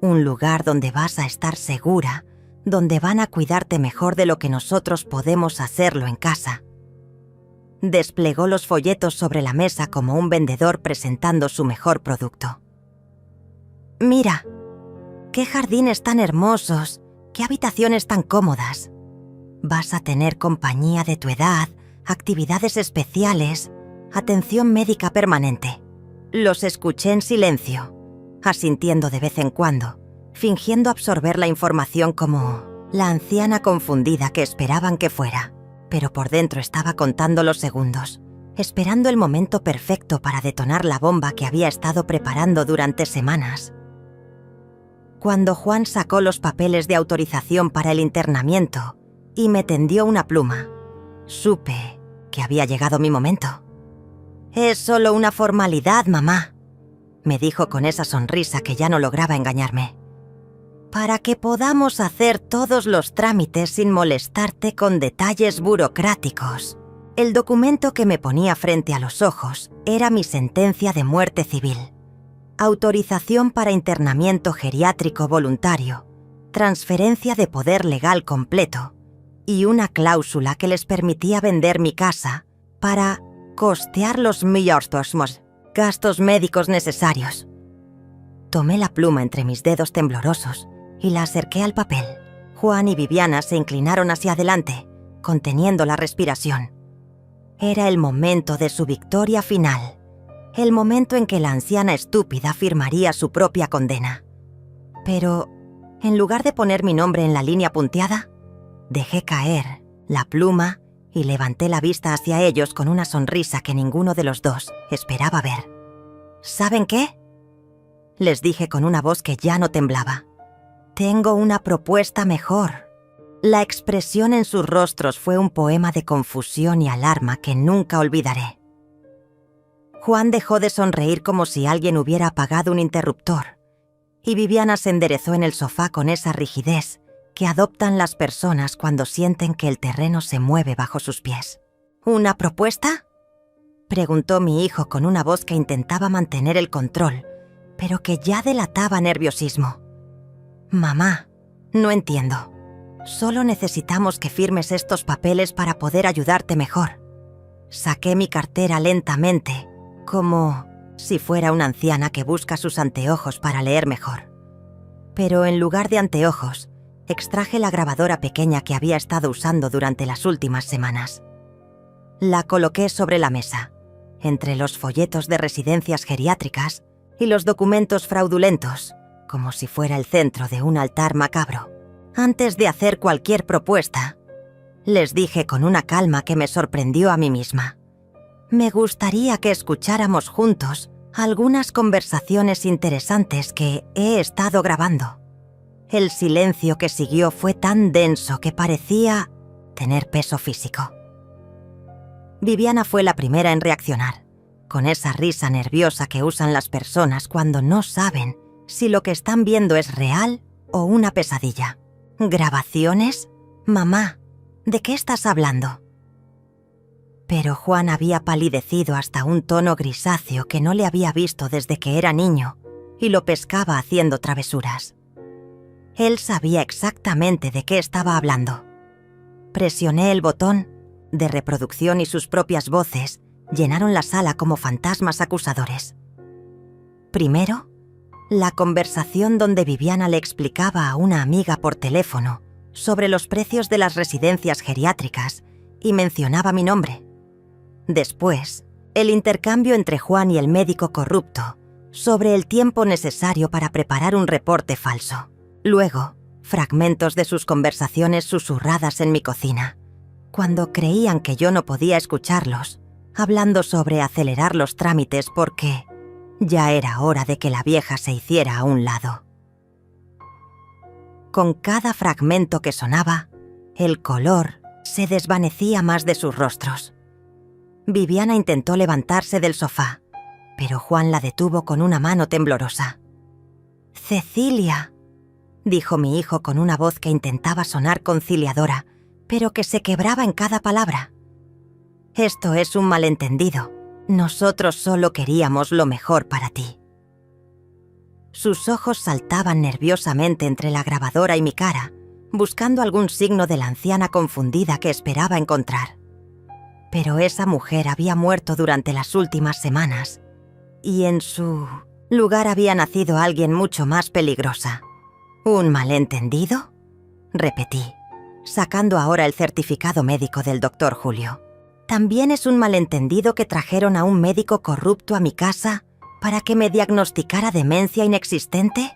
Un lugar donde vas a estar segura, donde van a cuidarte mejor de lo que nosotros podemos hacerlo en casa». Desplegó los folletos sobre la mesa como un vendedor presentando su mejor producto. «Mira, qué jardines tan hermosos, qué habitaciones tan cómodas. Vas a tener compañía de tu edad, actividades especiales, atención médica permanente». Los escuché en silencio, asintiendo de vez en cuando, fingiendo absorber la información como la anciana confundida que esperaban que fuera, pero por dentro estaba contando los segundos, esperando el momento perfecto para detonar la bomba que había estado preparando durante semanas. Cuando Juan sacó los papeles de autorización para el internamiento y me tendió una pluma, supe que había llegado mi momento. «Es solo una formalidad, mamá», me dijo con esa sonrisa que ya no lograba engañarme. «Para que podamos hacer todos los trámites sin molestarte con detalles burocráticos». El documento que me ponía frente a los ojos era mi sentencia de muerte civil. Autorización para internamiento geriátrico voluntario, transferencia de poder legal completo y una cláusula que les permitía vender mi casa para costear los gastos médicos necesarios. Tomé la pluma entre mis dedos temblorosos y la acerqué al papel. Juan y Viviana se inclinaron hacia adelante, conteniendo la respiración. Era el momento de su victoria final, el momento en que la anciana estúpida firmaría su propia condena. Pero, en lugar de poner mi nombre en la línea punteada, dejé caer la pluma y levanté la vista hacia ellos con una sonrisa que ninguno de los dos esperaba ver. «¿Saben qué?», les dije con una voz que ya no temblaba. «Tengo una propuesta mejor». La expresión en sus rostros fue un poema de confusión y alarma que nunca olvidaré. Juan dejó de sonreír como si alguien hubiera apagado un interruptor, y Viviana se enderezó en el sofá con esa rigidez que adoptan las personas cuando sienten que el terreno se mueve bajo sus pies. «¿Una propuesta?», preguntó mi hijo con una voz que intentaba mantener el control, pero que ya delataba nerviosismo. «Mamá, no entiendo. Solo necesitamos que firmes estos papeles para poder ayudarte mejor». Saqué mi cartera lentamente, como si fuera una anciana que busca sus anteojos para leer mejor. Pero en lugar de anteojos, extraje la grabadora pequeña que había estado usando durante las últimas semanas. La coloqué sobre la mesa, entre los folletos de residencias geriátricas y los documentos fraudulentos, como si fuera el centro de un altar macabro. Antes de hacer cualquier propuesta, les dije con una calma que me sorprendió a mí misma: «Me gustaría que escucháramos juntos algunas conversaciones interesantes que he estado grabando». El silencio que siguió fue tan denso que parecía tener peso físico. Viviana fue la primera en reaccionar, con esa risa nerviosa que usan las personas cuando no saben si lo que están viendo es real o una pesadilla. «¿Grabaciones? Mamá, ¿de qué estás hablando?». Pero Juan había palidecido hasta un tono grisáceo que no le había visto desde que era niño y lo pescaba haciendo travesuras. Él sabía exactamente de qué estaba hablando. Presioné el botón de reproducción y sus propias voces llenaron la sala como fantasmas acusadores. Primero, la conversación donde Viviana le explicaba a una amiga por teléfono sobre los precios de las residencias geriátricas y mencionaba mi nombre. Después, el intercambio entre Juan y el médico corrupto sobre el tiempo necesario para preparar un reporte falso. Luego, fragmentos de sus conversaciones susurradas en mi cocina, cuando creían que yo no podía escucharlos, hablando sobre acelerar los trámites porque ya era hora de que la vieja se hiciera a un lado. Con cada fragmento que sonaba, el color se desvanecía más de sus rostros. Viviana intentó levantarse del sofá, pero Juan la detuvo con una mano temblorosa. «Cecilia», dijo mi hijo con una voz que intentaba sonar conciliadora, pero que se quebraba en cada palabra. «Esto es un malentendido. Nosotros solo queríamos lo mejor para ti». Sus ojos saltaban nerviosamente entre la grabadora y mi cara, buscando algún signo de la anciana confundida que esperaba encontrar. Pero esa mujer había muerto durante las últimas semanas y en su lugar había nacido alguien mucho más peligrosa. ¿Un malentendido?, repetí, sacando ahora el certificado médico del doctor Julio. ¿También es un malentendido que trajeron a un médico corrupto a mi casa para que me diagnosticara demencia inexistente?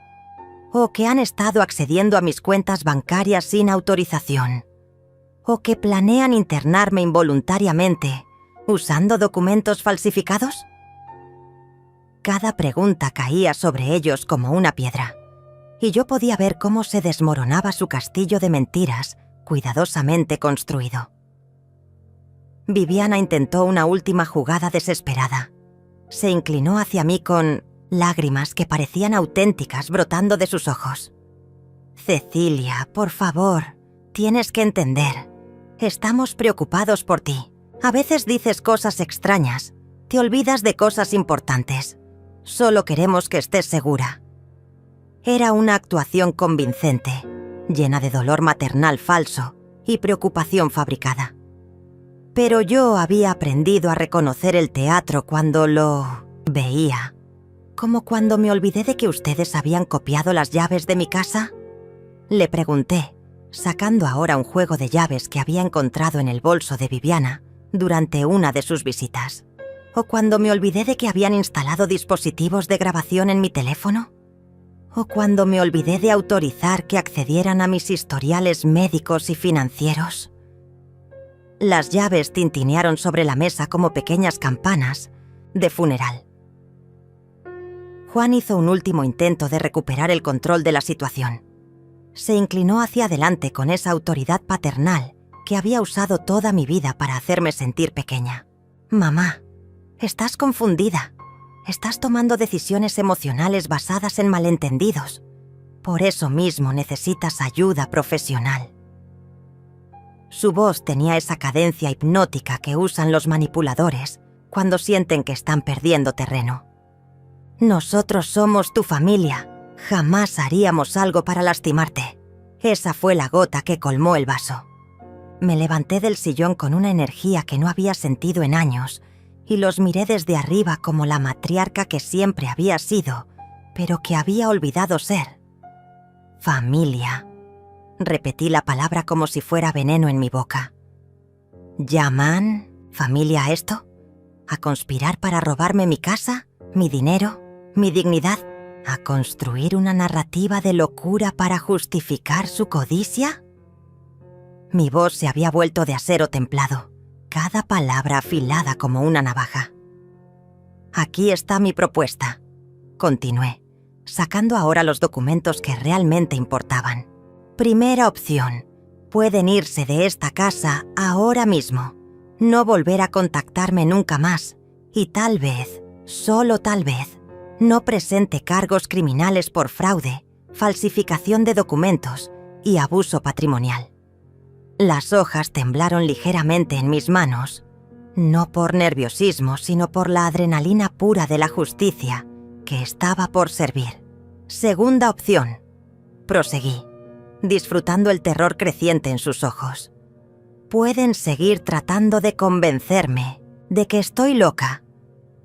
¿O que han estado accediendo a mis cuentas bancarias sin autorización? ¿O que planean internarme involuntariamente usando documentos falsificados? Cada pregunta caía sobre ellos como una piedra, y yo podía ver cómo se desmoronaba su castillo de mentiras cuidadosamente construido. Viviana intentó una última jugada desesperada. Se inclinó hacia mí con lágrimas que parecían auténticas brotando de sus ojos. «Cecilia, por favor, tienes que entender. Estamos preocupados por ti. A veces dices cosas extrañas. Te olvidas de cosas importantes. Solo queremos que estés segura». Era una actuación convincente, llena de dolor maternal falso y preocupación fabricada. Pero yo había aprendido a reconocer el teatro cuando lo veía. ¿Como cuando me olvidé de que ustedes habían copiado las llaves de mi casa? Le pregunté, sacando ahora un juego de llaves que había encontrado en el bolso de Viviana durante una de sus visitas. ¿O cuando me olvidé de que habían instalado dispositivos de grabación en mi teléfono? ¿O cuando me olvidé de autorizar que accedieran a mis historiales médicos y financieros? Las llaves tintinearon sobre la mesa como pequeñas campanas de funeral. Juan hizo un último intento de recuperar el control de la situación. Se inclinó hacia adelante con esa autoridad paternal que había usado toda mi vida para hacerme sentir pequeña. «Mamá, estás confundida. Estás tomando decisiones emocionales basadas en malentendidos. Por eso mismo necesitas ayuda profesional». Su voz tenía esa cadencia hipnótica que usan los manipuladores cuando sienten que están perdiendo terreno. «Nosotros somos tu familia. Jamás haríamos algo para lastimarte». Esa fue la gota que colmó el vaso. Me levanté del sillón con una energía que no había sentido en años y los miré desde arriba como la matriarca que siempre había sido, pero que había olvidado ser. «Familia». Repetí la palabra como si fuera veneno en mi boca. ¿Llaman familia a esto? ¿A conspirar para robarme mi casa, mi dinero, mi dignidad? ¿A construir una narrativa de locura para justificar su codicia? Mi voz se había vuelto de acero templado, cada palabra afilada como una navaja. «Aquí está mi propuesta», continué, sacando ahora los documentos que realmente importaban. Primera opción, pueden irse de esta casa ahora mismo, no volver a contactarme nunca más y tal vez, solo tal vez, no presente cargos criminales por fraude, falsificación de documentos y abuso patrimonial. Las hojas temblaron ligeramente en mis manos, no por nerviosismo, sino por la adrenalina pura de la justicia que estaba por servir. Segunda opción, proseguí, disfrutando el terror creciente en sus ojos. Pueden seguir tratando de convencerme de que estoy loca,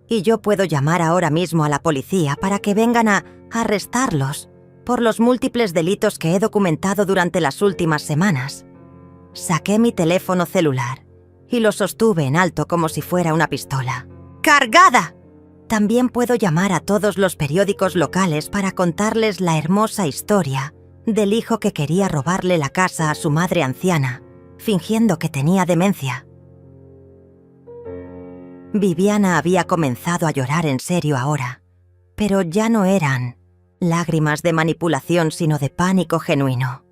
y yo puedo llamar ahora mismo a la policía para que vengan a arrestarlos por los múltiples delitos que he documentado durante las últimas semanas. Saqué mi teléfono celular y lo sostuve en alto como si fuera una pistola. ¡Cargada! También puedo llamar a todos los periódicos locales para contarles la hermosa historia del hijo que quería robarle la casa a su madre anciana, fingiendo que tenía demencia. Viviana había comenzado a llorar en serio ahora, pero ya no eran lágrimas de manipulación, sino de pánico genuino.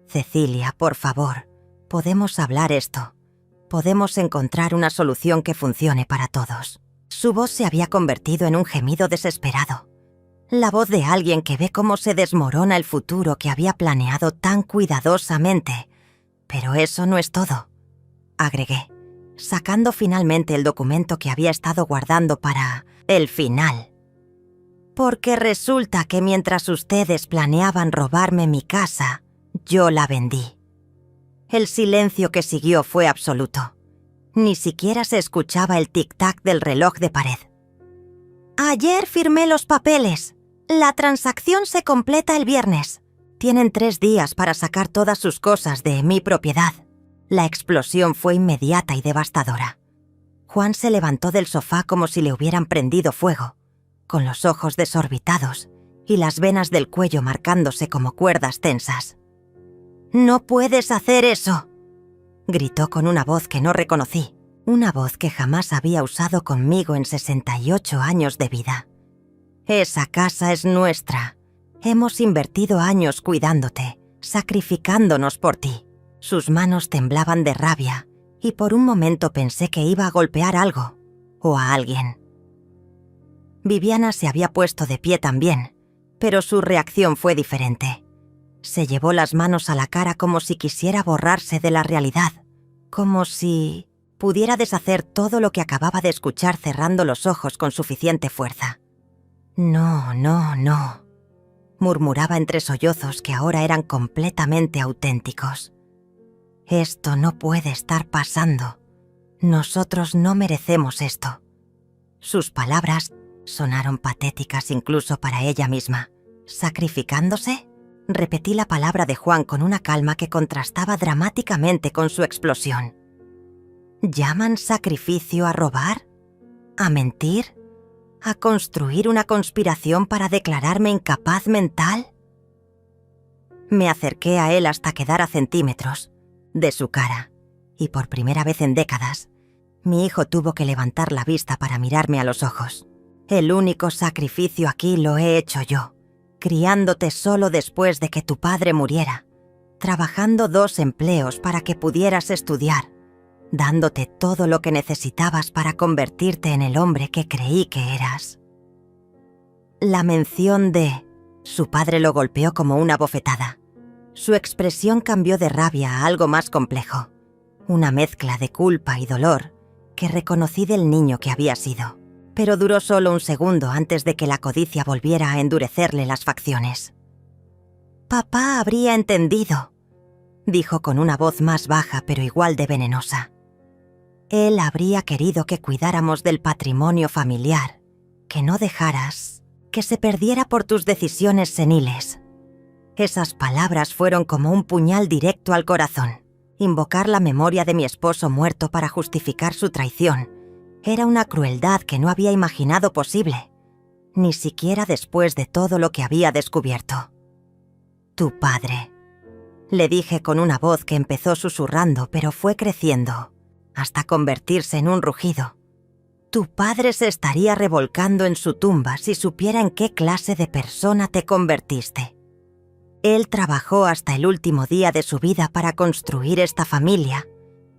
«Cecilia, por favor, podemos hablar esto. Podemos encontrar una solución que funcione para todos». Su voz se había convertido en un gemido desesperado. La voz de alguien que ve cómo se desmorona el futuro que había planeado tan cuidadosamente. «Pero eso no es todo», agregué, sacando finalmente el documento que había estado guardando para el final. «Porque resulta que mientras ustedes planeaban robarme mi casa, yo la vendí». El silencio que siguió fue absoluto. Ni siquiera se escuchaba el tic-tac del reloj de pared. Ayer firmé los papeles. La transacción se completa el viernes. Tienen 3 días para sacar todas sus cosas de mi propiedad. La explosión fue inmediata y devastadora. Juan se levantó del sofá como si le hubieran prendido fuego, con los ojos desorbitados y las venas del cuello marcándose como cuerdas tensas. «¡No puedes hacer eso!», gritó con una voz que no reconocí, una voz que jamás había usado conmigo en 68 años de vida. «Esa casa es nuestra. Hemos invertido años cuidándote, sacrificándonos por ti». Sus manos temblaban de rabia y por un momento pensé que iba a golpear algo o a alguien. Viviana se había puesto de pie también, pero su reacción fue diferente. Se llevó las manos a la cara como si quisiera borrarse de la realidad, como si pudiera deshacer todo lo que acababa de escuchar cerrando los ojos con suficiente fuerza. «No, no, no», murmuraba entre sollozos que ahora eran completamente auténticos. «Esto no puede estar pasando. Nosotros no merecemos esto». Sus palabras sonaron patéticas incluso para ella misma. ¿Sacrificándose? Repetí la palabra de Juan con una calma que contrastaba dramáticamente con su explosión. ¿Llaman sacrificio a robar? ¿A mentir? ¿A construir una conspiración para declararme incapaz mental? Me acerqué a él hasta quedar a centímetros de su cara, y por primera vez en décadas, mi hijo tuvo que levantar la vista para mirarme a los ojos. «El único sacrificio aquí lo he hecho yo, criándote solo después de que tu padre muriera, trabajando 2 empleos para que pudieras estudiar, dándote todo lo que necesitabas para convertirte en el hombre que creí que eras». La mención de su padre lo golpeó como una bofetada. Su expresión cambió de rabia a algo más complejo, una mezcla de culpa y dolor que reconocí del niño que había sido, pero duró solo un segundo antes de que la codicia volviera a endurecerle las facciones. «Papá habría entendido», dijo con una voz más baja pero igual de venenosa. «Él habría querido que cuidáramos del patrimonio familiar, que no dejaras que se perdiera por tus decisiones seniles». Esas palabras fueron como un puñal directo al corazón. Invocar la memoria de mi esposo muerto para justificar su traición era una crueldad que no había imaginado posible, ni siquiera después de todo lo que había descubierto. «Tu padre», le dije con una voz que empezó susurrando pero fue creciendo, hasta convertirse en un rugido. «Tu padre se estaría revolcando en su tumba si supiera en qué clase de persona te convertiste. Él trabajó hasta el último día de su vida para construir esta familia,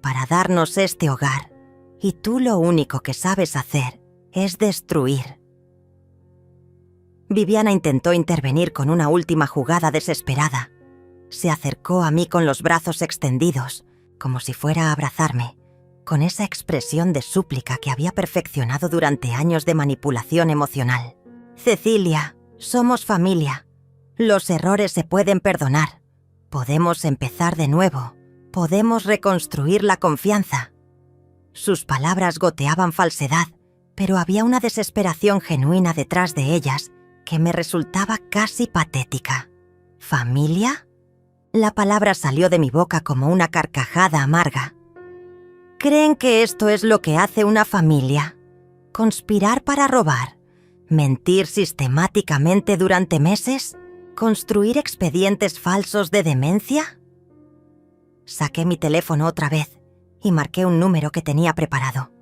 para darnos este hogar, y tú lo único que sabes hacer es destruir». Viviana intentó intervenir con una última jugada desesperada. Se acercó a mí con los brazos extendidos, como si fuera a abrazarme, con esa expresión de súplica que había perfeccionado durante años de manipulación emocional. «Cecilia, somos familia. Los errores se pueden perdonar. Podemos empezar de nuevo. Podemos reconstruir la confianza». Sus palabras goteaban falsedad, pero había una desesperación genuina detrás de ellas que me resultaba casi patética. ¿Familia? La palabra salió de mi boca como una carcajada amarga. ¿Creen que esto es lo que hace una familia? ¿Conspirar para robar? ¿Mentir sistemáticamente durante meses? ¿Construir expedientes falsos de demencia? Saqué mi teléfono otra vez y marqué un número que tenía preparado.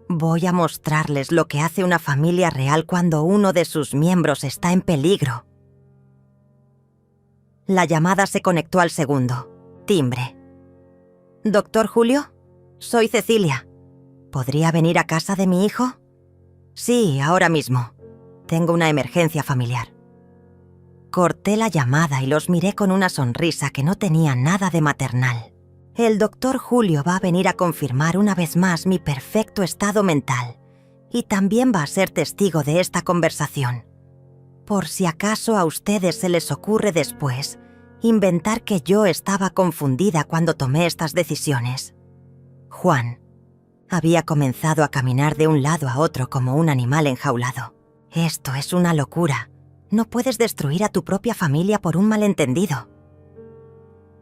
Voy a mostrarles lo que hace una familia real cuando uno de sus miembros está en peligro. La llamada se conectó al segundo. Timbre. «¿Doctor Julio? Soy Cecilia. ¿Podría venir a casa de mi hijo?» «Sí, ahora mismo. Tengo una emergencia familiar». Corté la llamada y los miré con una sonrisa que no tenía nada de maternal. El doctor Julio va a venir a confirmar una vez más mi perfecto estado mental y también va a ser testigo de esta conversación. Por si acaso a ustedes se les ocurre después inventar que yo estaba confundida cuando tomé estas decisiones. Juan, Había comenzado a caminar de un lado a otro como un animal enjaulado. Esto es una locura. No puedes destruir a tu propia familia por un malentendido.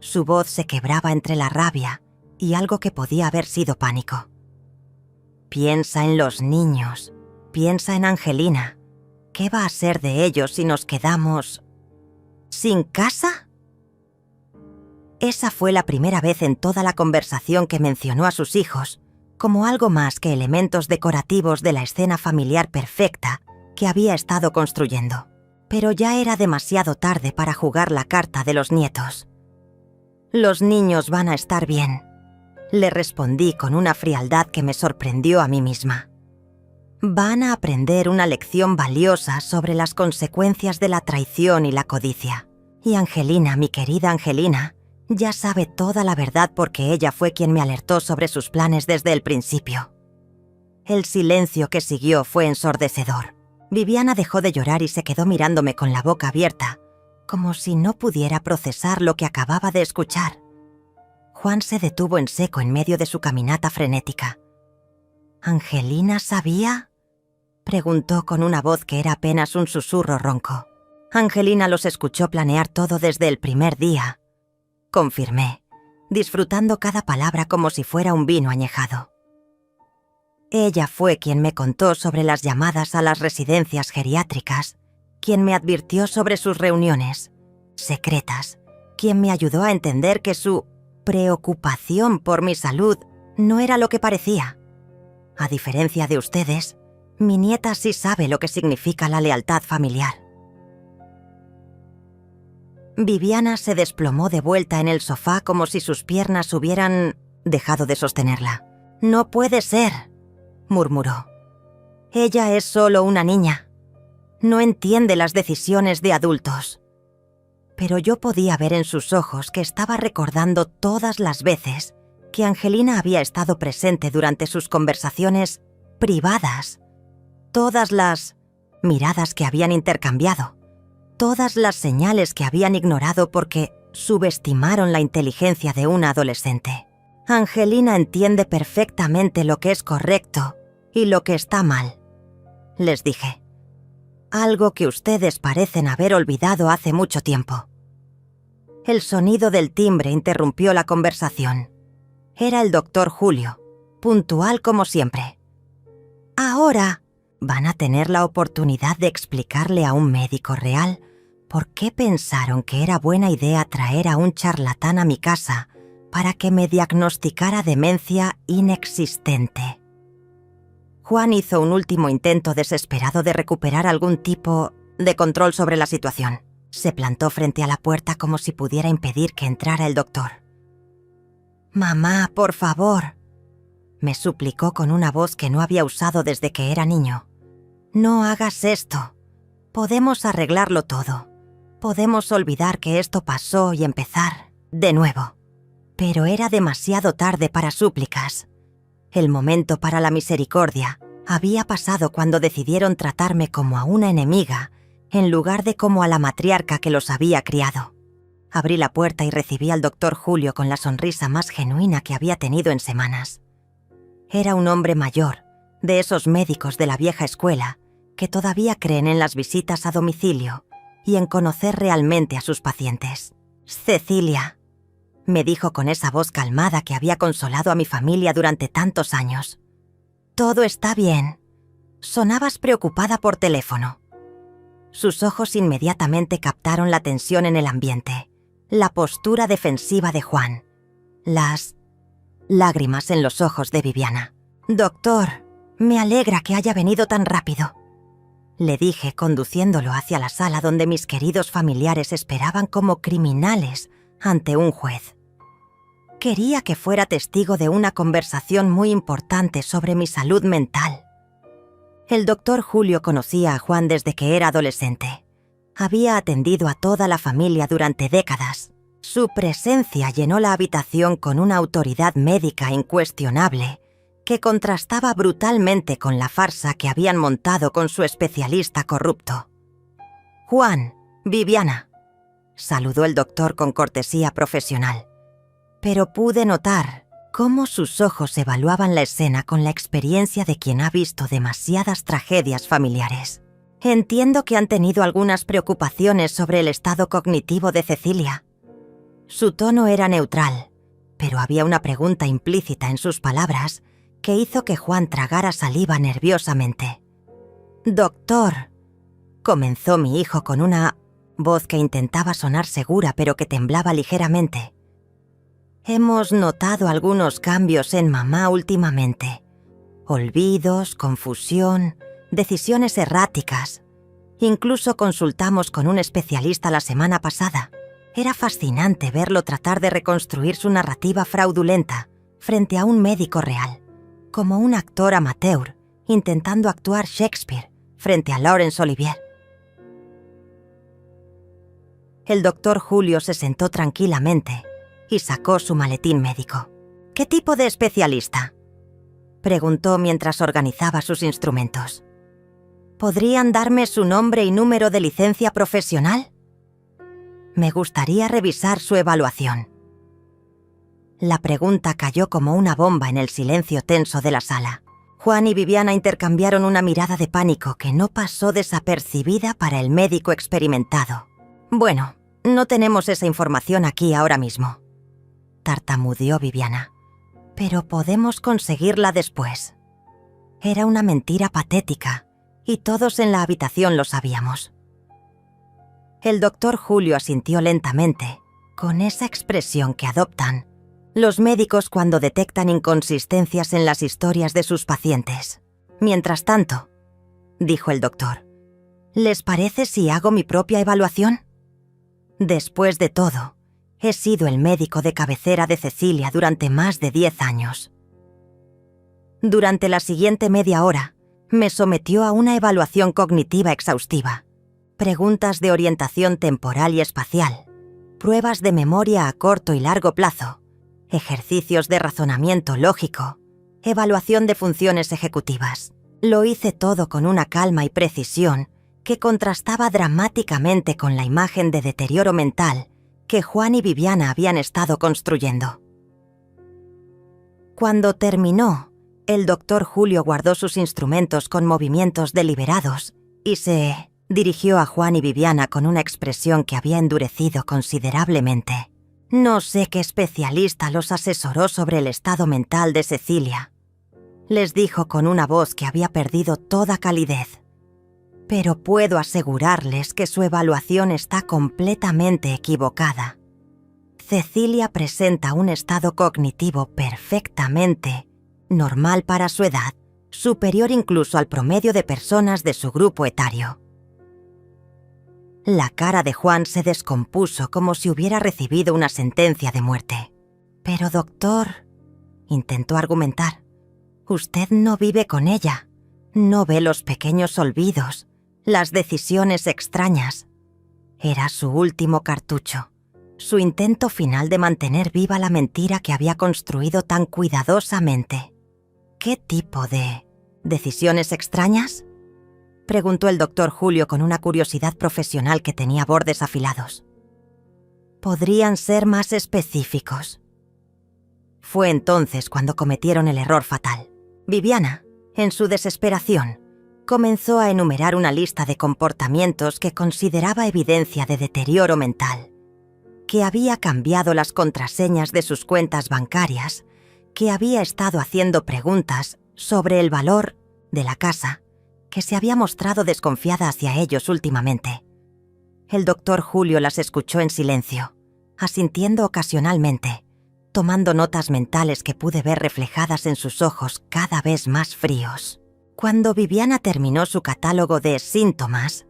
Su voz se quebraba entre la rabia y algo que podía haber sido pánico. Piensa en los niños. Piensa en Angelina. ¿Qué va a ser de ellos si nos quedamos sin casa? Esa fue la primera vez en toda la conversación que mencionó a sus hijos como algo más que elementos decorativos de la escena familiar perfecta que había estado construyendo. Pero ya era demasiado tarde para jugar la carta de los nietos. Los niños van a estar bien, le respondí con una frialdad que me sorprendió a mí misma. Van a aprender una lección valiosa sobre las consecuencias de la traición y la codicia. Y Angelina, mi querida Angelina, ya sabe toda la verdad porque ella fue quien me alertó sobre sus planes desde el principio. El silencio que siguió fue ensordecedor. Viviana dejó de llorar y se quedó mirándome con la boca abierta, como si no pudiera procesar lo que acababa de escuchar. Juan se detuvo en seco en medio de su caminata frenética. ¿Angelina sabía?, preguntó con una voz que era apenas un susurro ronco. Angelina los escuchó planear todo desde el primer día, confirmé, disfrutando cada palabra como si fuera un vino añejado. Ella fue quien me contó sobre las llamadas a las residencias geriátricas, quien me advirtió sobre sus reuniones secretas, quien me ayudó a entender que su preocupación por mi salud no era lo que parecía. A diferencia de ustedes, mi nieta sí sabe lo que significa la lealtad familiar. Viviana se desplomó de vuelta en el sofá como si sus piernas hubieran dejado de sostenerla. «No puede ser», murmuró. «Ella es solo una niña. No entiende las decisiones de adultos». Pero yo podía ver en sus ojos que estaba recordando todas las veces que Angelina había estado presente durante sus conversaciones privadas, todas las miradas que habían intercambiado, todas las señales que habían ignorado porque subestimaron la inteligencia de una adolescente. Angelina entiende perfectamente lo que es correcto y lo que está mal, les dije. Algo que ustedes parecen haber olvidado hace mucho tiempo. El sonido del timbre interrumpió la conversación. Era el doctor Julio, puntual como siempre. Ahora van a tener la oportunidad de explicarle a un médico real por qué pensaron que era buena idea traer a un charlatán a mi casa para que me diagnosticara demencia inexistente. Juan hizo un último intento desesperado de recuperar algún tipo de control sobre la situación. Se plantó frente a la puerta como si pudiera impedir que entrara el doctor. «Mamá, por favor», me suplicó con una voz que no había usado desde que era niño. «No hagas esto. Podemos arreglarlo todo. Podemos olvidar que esto pasó y empezar de nuevo». Pero era demasiado tarde para súplicas. El momento para la misericordia había pasado cuando decidieron tratarme como a una enemiga en lugar de como a la matriarca que los había criado. Abrí la puerta y recibí al doctor Julio con la sonrisa más genuina que había tenido en semanas. Era un hombre mayor, de esos médicos de la vieja escuela que todavía creen en las visitas a domicilio y en conocer realmente a sus pacientes. «Cecilia», me dijo con esa voz calmada que había consolado a mi familia durante tantos años. «Todo está bien. Sonabas preocupada por teléfono». Sus ojos inmediatamente captaron la tensión en el ambiente, la postura defensiva de Juan, las lágrimas en los ojos de Viviana. «Doctor, me alegra que haya venido tan rápido», le dije conduciéndolo hacia la sala donde mis queridos familiares esperaban como criminales ante un juez. Quería que fuera testigo de una conversación muy importante sobre mi salud mental. El doctor Julio conocía a Juan desde que era adolescente. Había atendido a toda la familia durante décadas. Su presencia llenó la habitación con una autoridad médica incuestionable que contrastaba brutalmente con la farsa que habían montado con su especialista corrupto. «Juan, Viviana», saludó el doctor con cortesía profesional. Pero pude notar cómo sus ojos evaluaban la escena con la experiencia de quien ha visto demasiadas tragedias familiares. Entiendo que han tenido algunas preocupaciones sobre el estado cognitivo de Cecilia. Su tono era neutral, pero había una pregunta implícita en sus palabras que hizo que Juan tragara saliva nerviosamente. «Doctor», comenzó mi hijo con una voz que intentaba sonar segura pero que temblaba ligeramente. «Hemos notado algunos cambios en mamá últimamente. Olvidos, confusión, decisiones erráticas. Incluso consultamos con un especialista la semana pasada. Era fascinante verlo tratar de reconstruir su narrativa fraudulenta frente a un médico real, como un actor amateur intentando actuar Shakespeare frente a Laurence Olivier». El doctor Julio se sentó tranquilamente y sacó su maletín médico. «¿Qué tipo de especialista?», preguntó mientras organizaba sus instrumentos. «¿Podrían darme su nombre y número de licencia profesional? Me gustaría revisar su evaluación». La pregunta cayó como una bomba en el silencio tenso de la sala. Juan y Viviana intercambiaron una mirada de pánico que no pasó desapercibida para el médico experimentado. «Bueno, no tenemos esa información aquí ahora mismo», tartamudeó Viviana. «Pero podemos conseguirla después». Era una mentira patética, y todos en la habitación lo sabíamos. El doctor Julio asintió lentamente, con esa expresión que adoptan los médicos cuando detectan inconsistencias en las historias de sus pacientes. «Mientras tanto», dijo el doctor, «¿les parece si hago mi propia evaluación? Después de todo, he sido el médico de cabecera de Cecilia durante más de 10 años. Durante la siguiente media hora, me sometió a una evaluación cognitiva exhaustiva, preguntas de orientación temporal y espacial, pruebas de memoria a corto y largo plazo, ejercicios de razonamiento lógico, evaluación de funciones ejecutivas. Lo hice todo con una calma y precisión que contrastaba dramáticamente con la imagen de deterioro mental que Juan y Viviana habían estado construyendo». Cuando terminó, el doctor Julio guardó sus instrumentos con movimientos deliberados y se dirigió a Juan y Viviana con una expresión que había endurecido considerablemente. «No sé qué especialista los asesoró sobre el estado mental de Cecilia», les dijo con una voz que había perdido toda calidez. «Pero puedo asegurarles que su evaluación está completamente equivocada. Cecilia presenta un estado cognitivo perfectamente normal para su edad, superior incluso al promedio de personas de su grupo etario». La cara de Juan se descompuso como si hubiera recibido una sentencia de muerte. «Pero doctor», intentó argumentar, «usted no vive con ella, no ve los pequeños olvidos, las decisiones extrañas». Era su último cartucho, su intento final de mantener viva la mentira que había construido tan cuidadosamente. «¿Qué tipo de decisiones extrañas?», preguntó el doctor Julio con una curiosidad profesional que tenía bordes afilados. «¿Podrían ser más específicos?». Fue entonces cuando cometieron el error fatal. Viviana, en su desesperación, comenzó a enumerar una lista de comportamientos que consideraba evidencia de deterioro mental, que había cambiado las contraseñas de sus cuentas bancarias, que había estado haciendo preguntas sobre el valor de la casa, que se había mostrado desconfiada hacia ellos últimamente. El doctor Julio las escuchó en silencio, asintiendo ocasionalmente, tomando notas mentales que pude ver reflejadas en sus ojos cada vez más fríos. Cuando Viviana terminó su catálogo de síntomas,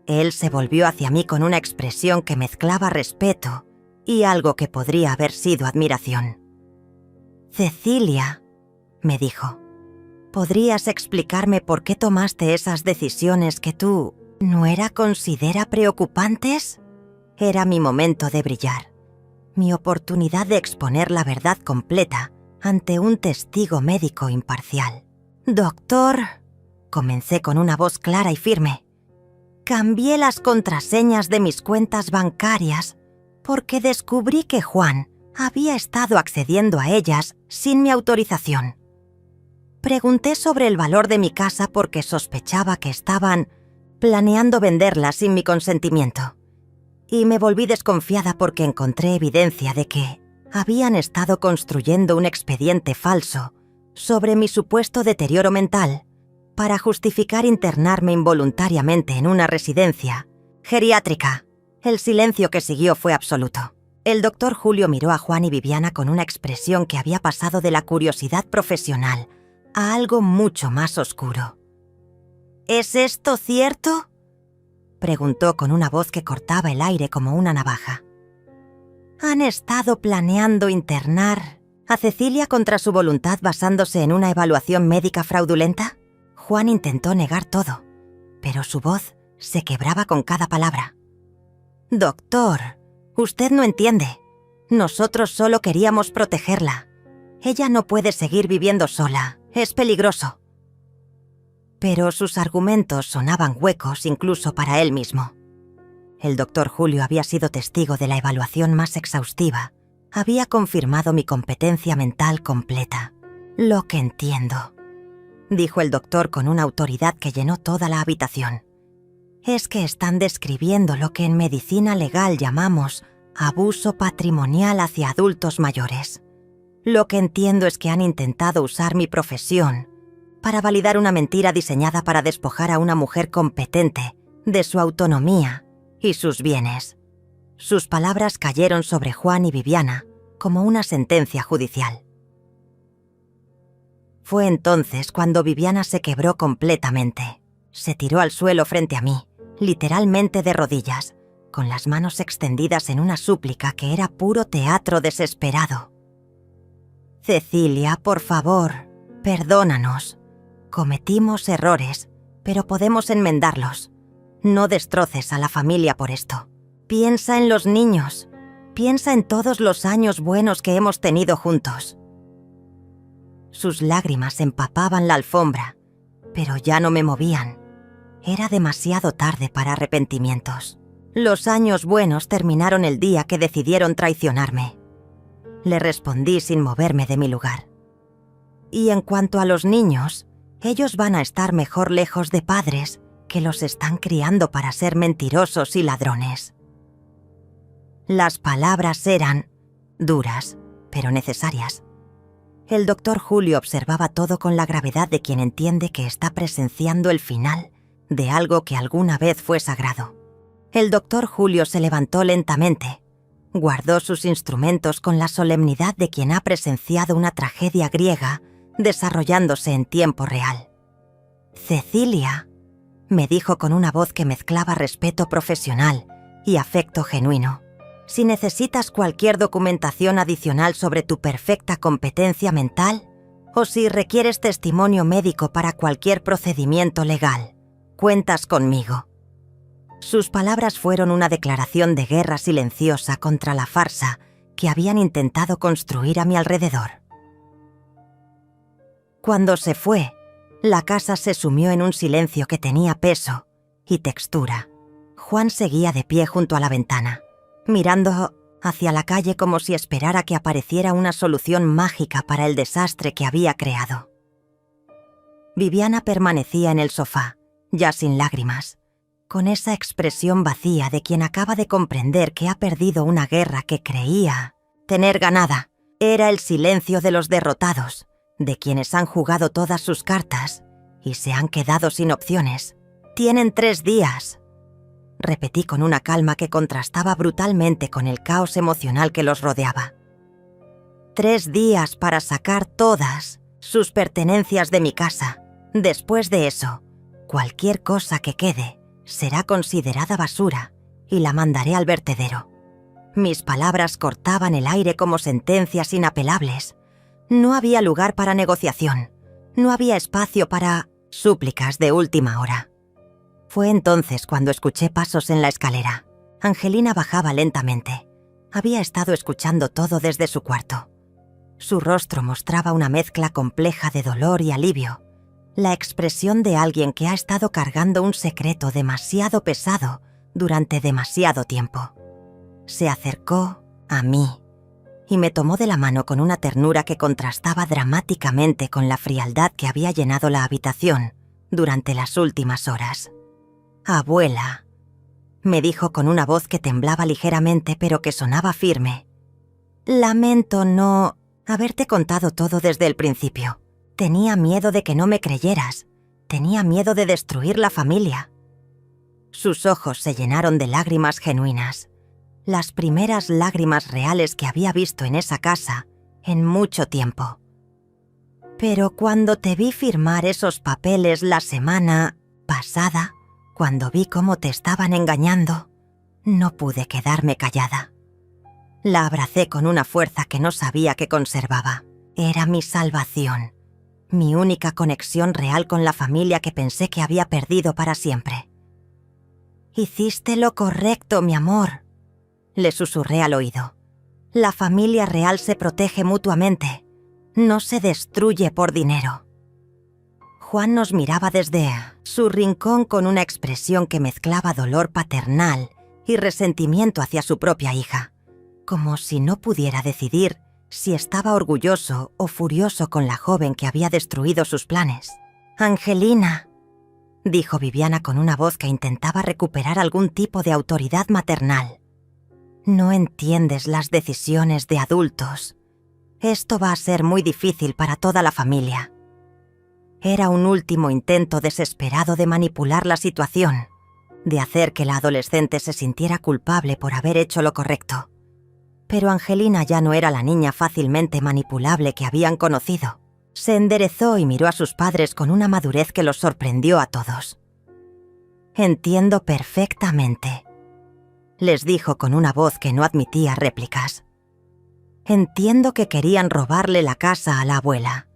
él se volvió hacia mí con una expresión que mezclaba respeto y algo que podría haber sido admiración. «Cecilia», me dijo, «¿podrías explicarme por qué tomaste esas decisiones que tú no considera preocupantes?» Era mi momento de brillar, mi oportunidad de exponer la verdad completa ante un testigo médico imparcial. «Doctor», comencé con una voz clara y firme, «cambié las contraseñas de mis cuentas bancarias porque descubrí que Juan había estado accediendo a ellas sin mi autorización. Pregunté sobre el valor de mi casa porque sospechaba que estaban planeando venderla sin mi consentimiento. Y me volví desconfiada porque encontré evidencia de que habían estado construyendo un expediente falso sobre mi supuesto deterioro mental para justificar internarme involuntariamente en una residencia geriátrica. El silencio que siguió fue absoluto. El doctor Julio miró a Juan y Viviana con una expresión que había pasado de la curiosidad profesional a algo mucho más oscuro. ¿Es esto cierto?, preguntó con una voz que cortaba el aire como una navaja. ¿Han estado planeando internar a Cecilia contra su voluntad basándose en una evaluación médica fraudulenta? Juan intentó negar todo, pero su voz se quebraba con cada palabra. Doctor, usted no entiende. Nosotros solo queríamos protegerla. Ella no puede seguir viviendo sola. Es peligroso. Pero sus argumentos sonaban huecos incluso para él mismo. El doctor Julio había sido testigo de la evaluación más exhaustiva. Había confirmado mi competencia mental completa. Lo que entiendo, dijo el doctor con una autoridad que llenó toda la habitación, es que están describiendo lo que en medicina legal llamamos abuso patrimonial hacia adultos mayores. Lo que entiendo es que han intentado usar mi profesión para validar una mentira diseñada para despojar a una mujer competente de su autonomía y sus bienes. Sus palabras cayeron sobre Juan y Viviana como una sentencia judicial. Fue entonces cuando Viviana se quebró completamente. Se tiró al suelo frente a mí, literalmente de rodillas, con las manos extendidas en una súplica que era puro teatro desesperado. Cecilia, por favor, perdónanos. Cometimos errores, pero podemos enmendarlos. No destroces a la familia por esto. Piensa en los niños. Piensa en todos los años buenos que hemos tenido juntos. Sus lágrimas empapaban la alfombra, pero ya no me movían. Era demasiado tarde para arrepentimientos. Los años buenos terminaron el día que decidieron traicionarme. Le respondí sin moverme de mi lugar. Y en cuanto a los niños, ellos van a estar mejor lejos de padres que los están criando para ser mentirosos y ladrones. Las palabras eran duras, pero necesarias. El doctor Julio observaba todo con la gravedad de quien entiende que está presenciando el final de algo que alguna vez fue sagrado. El doctor Julio se levantó lentamente. Guardó sus instrumentos con la solemnidad de quien ha presenciado una tragedia griega desarrollándose en tiempo real. «Cecilia», me dijo con una voz que mezclaba respeto profesional y afecto genuino, «si necesitas cualquier documentación adicional sobre tu perfecta competencia mental o si requieres testimonio médico para cualquier procedimiento legal, cuentas conmigo». Sus palabras fueron una declaración de guerra silenciosa contra la farsa que habían intentado construir a mi alrededor. Cuando se fue, la casa se sumió en un silencio que tenía peso y textura. Juan seguía de pie junto a la ventana, mirando hacia la calle como si esperara que apareciera una solución mágica para el desastre que había creado. Viviana permanecía en el sofá, ya sin lágrimas, con esa expresión vacía de quien acaba de comprender que ha perdido una guerra que creía tener ganada. Era el silencio de los derrotados, de quienes han jugado todas sus cartas y se han quedado sin opciones. «Tienen 3 días», repetí con una calma que contrastaba brutalmente con el caos emocional que los rodeaba. 3 días para sacar todas sus pertenencias de mi casa. Después de eso, cualquier cosa que quede será considerada basura y la mandaré al vertedero. Mis palabras cortaban el aire como sentencias inapelables. No había lugar para negociación. No había espacio para súplicas de última hora. Fue entonces cuando escuché pasos en la escalera. Angelina bajaba lentamente. Había estado escuchando todo desde su cuarto. Su rostro mostraba una mezcla compleja de dolor y alivio. La expresión de alguien que ha estado cargando un secreto demasiado pesado durante demasiado tiempo. Se acercó a mí y me tomó de la mano con una ternura que contrastaba dramáticamente con la frialdad que había llenado la habitación durante las últimas horas. «Abuela», me dijo con una voz que temblaba ligeramente pero que sonaba firme. «Lamento no haberte contado todo desde el principio. Tenía miedo de que no me creyeras. Tenía miedo de destruir la familia». Sus ojos se llenaron de lágrimas genuinas. Las primeras lágrimas reales que había visto en esa casa en mucho tiempo. «Pero cuando te vi firmar esos papeles la semana pasada, cuando vi cómo te estaban engañando, no pude quedarme callada». La abracé con una fuerza que no sabía que conservaba. Era mi salvación, mi única conexión real con la familia que pensé que había perdido para siempre. «Hiciste lo correcto, mi amor», le susurré al oído. «La familia real se protege mutuamente, no se destruye por dinero». Juan nos miraba desde su rincón con una expresión que mezclaba dolor paternal y resentimiento hacia su propia hija, como si no pudiera decidir si estaba orgulloso o furioso con la joven que había destruido sus planes. «Angelina», dijo Viviana con una voz que intentaba recuperar algún tipo de autoridad maternal. «No entiendes las decisiones de adultos. Esto va a ser muy difícil para toda la familia». Era un último intento desesperado de manipular la situación, de hacer que la adolescente se sintiera culpable por haber hecho lo correcto. Pero Angelina ya no era la niña fácilmente manipulable que habían conocido. Se enderezó y miró a sus padres con una madurez que los sorprendió a todos. «Entiendo perfectamente», les dijo con una voz que no admitía réplicas. «Entiendo que querían robarle la casa a la abuela.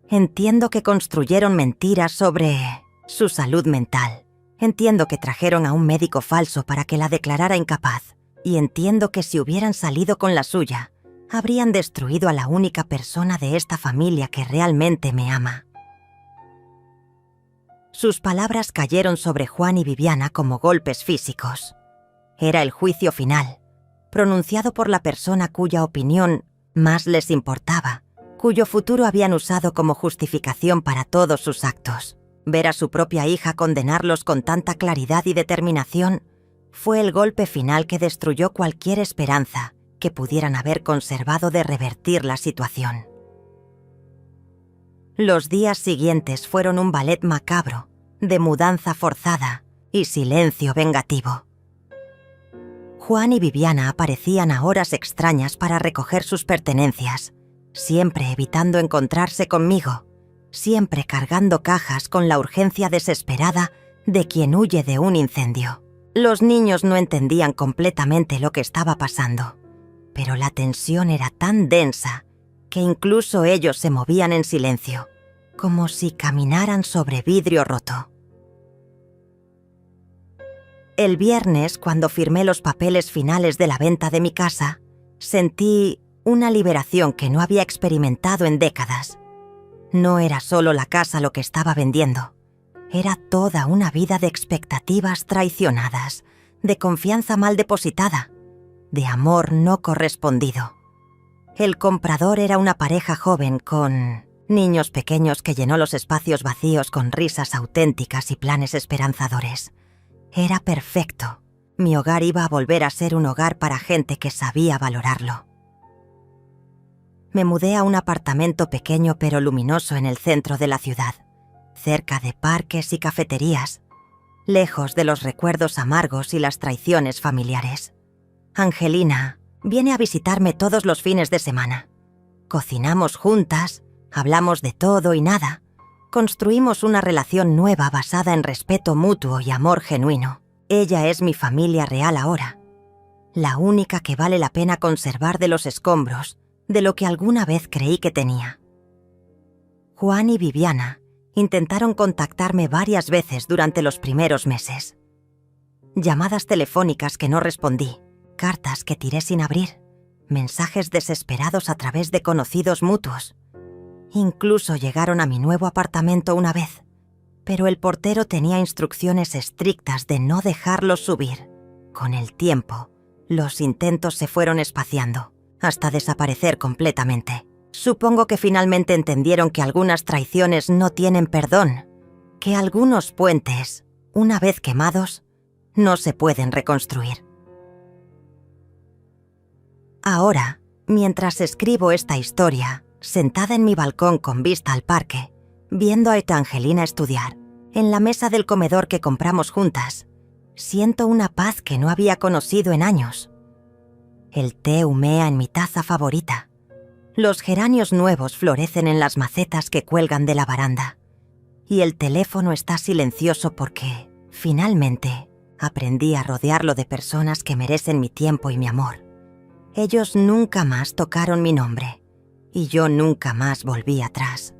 Entiendo que construyeron mentiras sobre su salud mental. Entiendo que trajeron a un médico falso para que la declarara incapaz. Y entiendo que si hubieran salido con la suya, habrían destruido a la única persona de esta familia que realmente me ama». Sus palabras cayeron sobre Juan y Viviana como golpes físicos. Era el juicio final, pronunciado por la persona cuya opinión más les importaba, cuyo futuro habían usado como justificación para todos sus actos. Ver a su propia hija condenarlos con tanta claridad y determinación fue el golpe final que destruyó cualquier esperanza que pudieran haber conservado de revertir la situación. Los días siguientes fueron un ballet macabro, de mudanza forzada y silencio vengativo. Juan y Viviana aparecían a horas extrañas para recoger sus pertenencias, siempre evitando encontrarse conmigo, siempre cargando cajas con la urgencia desesperada de quien huye de un incendio. Los niños no entendían completamente lo que estaba pasando, pero la tensión era tan densa que incluso ellos se movían en silencio, como si caminaran sobre vidrio roto. El viernes, cuando firmé los papeles finales de la venta de mi casa, sentí una liberación que no había experimentado en décadas. No era solo la casa lo que estaba vendiendo. Era toda una vida de expectativas traicionadas, de confianza mal depositada, de amor no correspondido. El comprador era una pareja joven con niños pequeños que llenó los espacios vacíos con risas auténticas y planes esperanzadores. Era perfecto. Mi hogar iba a volver a ser un hogar para gente que sabía valorarlo. Me mudé a un apartamento pequeño pero luminoso en el centro de la ciudad, cerca de parques y cafeterías, lejos de los recuerdos amargos y las traiciones familiares. Angelina viene a visitarme todos los fines de semana. Cocinamos juntas, hablamos de todo y nada. Construimos una relación nueva basada en respeto mutuo y amor genuino. Ella es mi familia real ahora, la única que vale la pena conservar de los escombros de lo que alguna vez creí que tenía. Juan y Viviana intentaron contactarme varias veces durante los primeros meses. Llamadas telefónicas que no respondí, cartas que tiré sin abrir, mensajes desesperados a través de conocidos mutuos. Incluso llegaron a mi nuevo apartamento una vez, pero el portero tenía instrucciones estrictas de no dejarlos subir. Con el tiempo, los intentos se fueron espaciando. hasta desaparecer completamente. Supongo que finalmente entendieron que algunas traiciones no tienen perdón, que algunos puentes, una vez quemados, no se pueden reconstruir. Ahora, mientras escribo esta historia, sentada en mi balcón con vista al parque, viendo a Evangelina estudiar, en la mesa del comedor que compramos juntas, siento una paz que no había conocido en años. El té humea en mi taza favorita. Los geranios nuevos florecen en las macetas que cuelgan de la baranda. Y el teléfono está silencioso porque, finalmente, aprendí a rodearlo de personas que merecen mi tiempo y mi amor. Ellos nunca más tocaron mi nombre, y yo nunca más volví atrás.